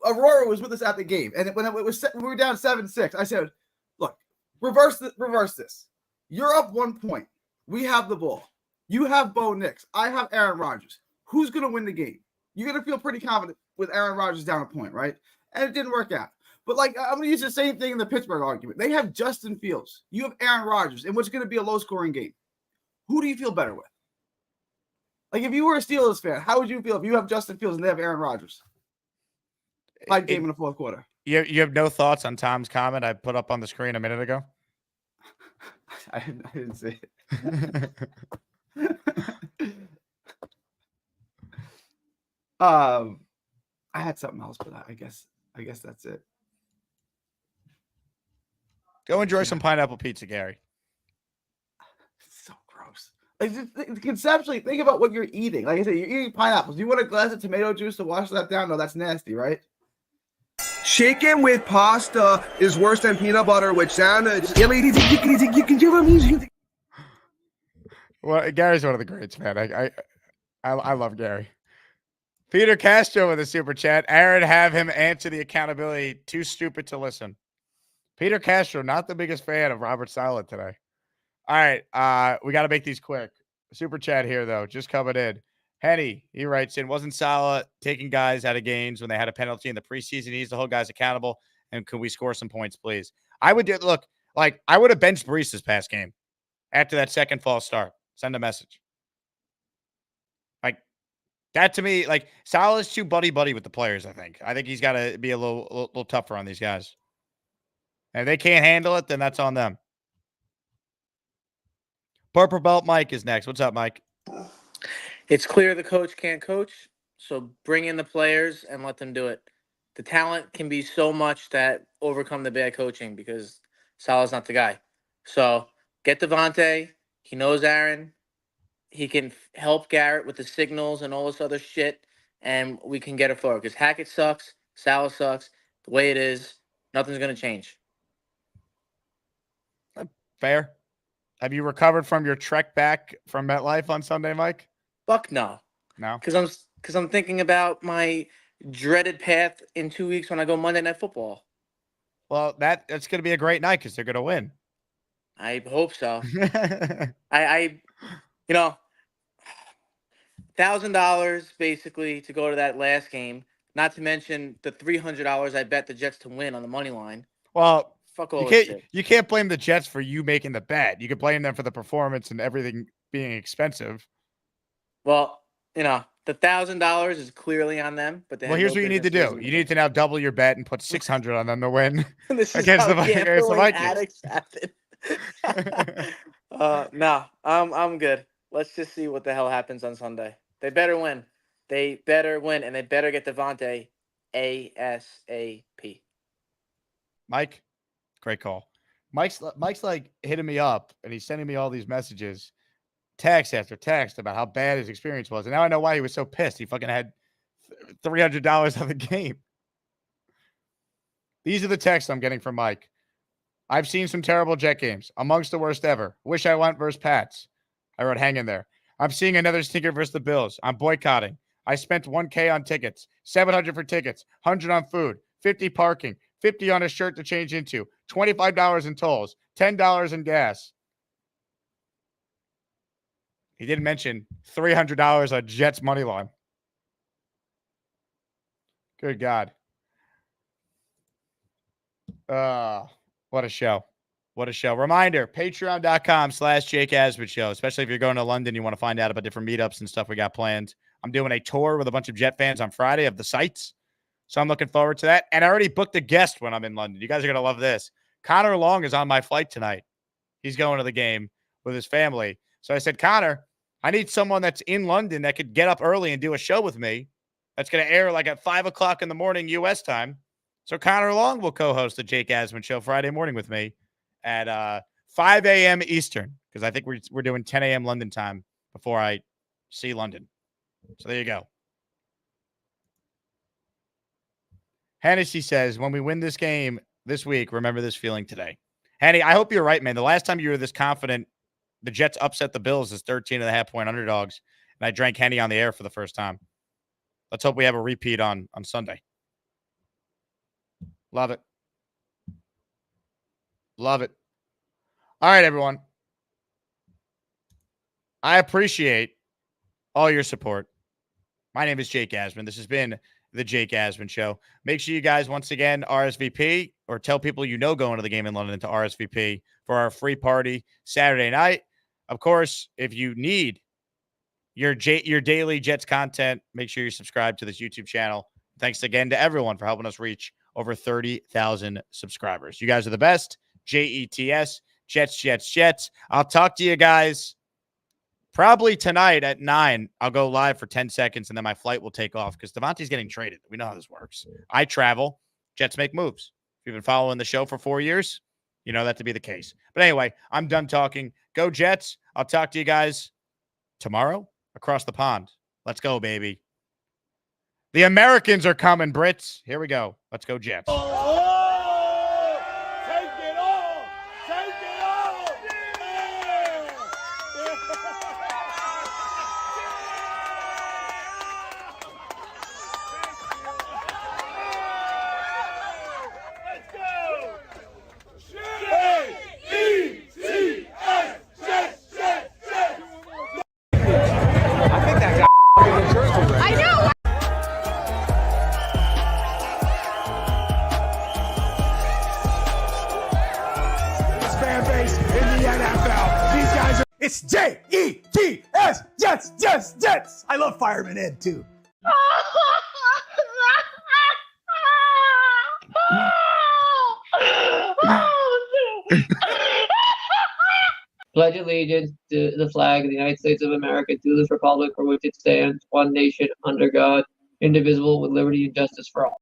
Speaker 21: Aurora was with us at the game. And when we were down 7-6, I said, look, reverse this. You're up 1 point. We have the ball. You have Bo Nix. I have Aaron Rodgers. Who's going to win the game? You're going to feel pretty confident with Aaron Rodgers down a point, right? And it didn't work out. But, like, I'm going to use the same thing in the Pittsburgh argument. They have Justin Fields. You have Aaron Rodgers in what's going to be a low-scoring game. Who do you feel better with? Like, if you were a Steelers fan, how would you feel if you have Justin Fields and they have Aaron Rodgers? Like, game in the 4th quarter.
Speaker 2: You have no thoughts on Tom's comment I put up on the screen a minute ago?
Speaker 21: I didn't see it. I had something else, but I guess that's it.
Speaker 2: Go enjoy some pineapple pizza, Gary.
Speaker 21: It's so gross. Like, just conceptually, think about what you're eating. Like I said, you're eating pineapples. Do you want a glass of tomato juice to wash that down? No, that's nasty, right?
Speaker 22: Chicken with pasta is worse than peanut butter with sandwich.
Speaker 2: Well, Gary's one of the greats, man. I love Gary. Peter Castro with a super chat. Aaron, have him answer the accountability. Too stupid to listen. Peter Castro, not the biggest fan of Robert Saleh today. All right, we got to make these quick. Super chat here, though, just coming in. Henny, he writes in, wasn't Saleh taking guys out of games when they had a penalty in the preseason? He needs to hold guys accountable. And could we score some points, please? I would I would have benched Brees this past game after that second false start. Send a message. Like, that to me, like, Saleh's too buddy-buddy with the players, I think. I think he's got to be a little tougher on these guys. And if they can't handle it, then that's on them. Purple Belt Mike is next. What's up, Mike?
Speaker 1: It's clear the coach can't coach, so bring in the players and let them do it. The talent can be so much that overcome the bad coaching because Saleh's not the guy. So get Devontae. He knows Aaron. He can help Garrett with the signals and all this other shit, and we can get it forward. Because Hackett sucks. Saleh sucks. The way it is, nothing's going to change.
Speaker 2: Fair. Have you recovered from your trek back from MetLife on Sunday, Mike?
Speaker 1: Fuck no.
Speaker 2: No?
Speaker 1: Because I'm thinking about my dreaded path in 2 weeks when I go Monday Night Football.
Speaker 2: Well, that's going to be a great night because they're going to win.
Speaker 1: I hope so. I $1,000 basically to go to that last game. Not to mention the $300 I bet the Jets to win on the money line.
Speaker 2: Well,
Speaker 1: fuck all this shit.
Speaker 2: You can't blame the Jets for you making the bet. You can blame them for the performance and everything being expensive.
Speaker 1: Well, the $1,000 is clearly on them. But
Speaker 2: here's what you need to do. You need to now double your bet and put 600 on them to win
Speaker 1: this
Speaker 2: against
Speaker 1: is
Speaker 2: the Vikings.
Speaker 1: Addicts happen. No, I'm good. Let's just see what the hell happens on Sunday. They better win. They better win, and they better get Devontae ASAP.
Speaker 2: Mike, great call. Mike's like hitting me up, and he's sending me all these messages, text after text about how bad his experience was. And now I know why he was so pissed. He fucking had $300 on the game. These are the texts I'm getting from Mike. I've seen some terrible Jet games, amongst the worst ever. Wish I went versus Pats. I wrote hang in there. I'm seeing another stinker versus the Bills. I'm boycotting. I spent $1,000 on tickets, $700 for tickets, $100 on food, $50 parking, $50 on a shirt to change into, $25 in tolls, $10 in gas. He didn't mention $300 on Jets money line. Good God. What a show. What a show. Reminder, patreon.com/Jake Asman Show, especially if you're going to London, you want to find out about different meetups and stuff we got planned. I'm doing a tour with a bunch of Jet fans on Friday of the sites. So I'm looking forward to that. And I already booked a guest when I'm in London. You guys are going to love this. Connor Long is on my flight tonight. He's going to the game with his family. So I said, Connor, I need someone that's in London that could get up early and do a show with me. That's going to air like at 5 o'clock in the morning U.S. time. So Connor Long will co-host the Jake Asman Show Friday morning with me at 5 a.m. Eastern, because I think we're doing 10 a.m. London time before I see London. So there you go. Hennessy says, when we win this game this week, remember this feeling today. Henny, I hope you're right, man. The last time you were this confident, the Jets upset the Bills as 13.5-point underdogs, and I drank Henny on the air for the first time. Let's hope we have a repeat on Sunday. Love it. Love it. All right, everyone. I appreciate all your support. My name is Jake Asman. This has been the Jake Asman Show. Make sure you guys, once again, RSVP or tell people you know going to the game in London to RSVP for our free party Saturday night. Of course, if you need your daily Jets content, make sure you subscribe to this YouTube channel. Thanks again to everyone for helping us reach over 30,000 subscribers. You guys are the best. JETS, Jets, Jets, Jets. I'll talk to you guys probably tonight at 9. I'll go live for 10 seconds, and then my flight will take off because Devontae's getting traded. We know how this works. I travel. Jets make moves. If you've been following the show for 4 years, you know that to be the case. But anyway, I'm done talking. Go Jets. I'll talk to you guys tomorrow across the pond. Let's go, baby. The Americans are coming, Brits. Here we go. Let's go, Jets.
Speaker 4: Jets, Jets, Jets, Jets. I love Fireman Ed too.
Speaker 6: Pledge allegiance to the flag of the United States of America, to this republic for which it stands, one nation, under God, indivisible, with liberty and justice for all.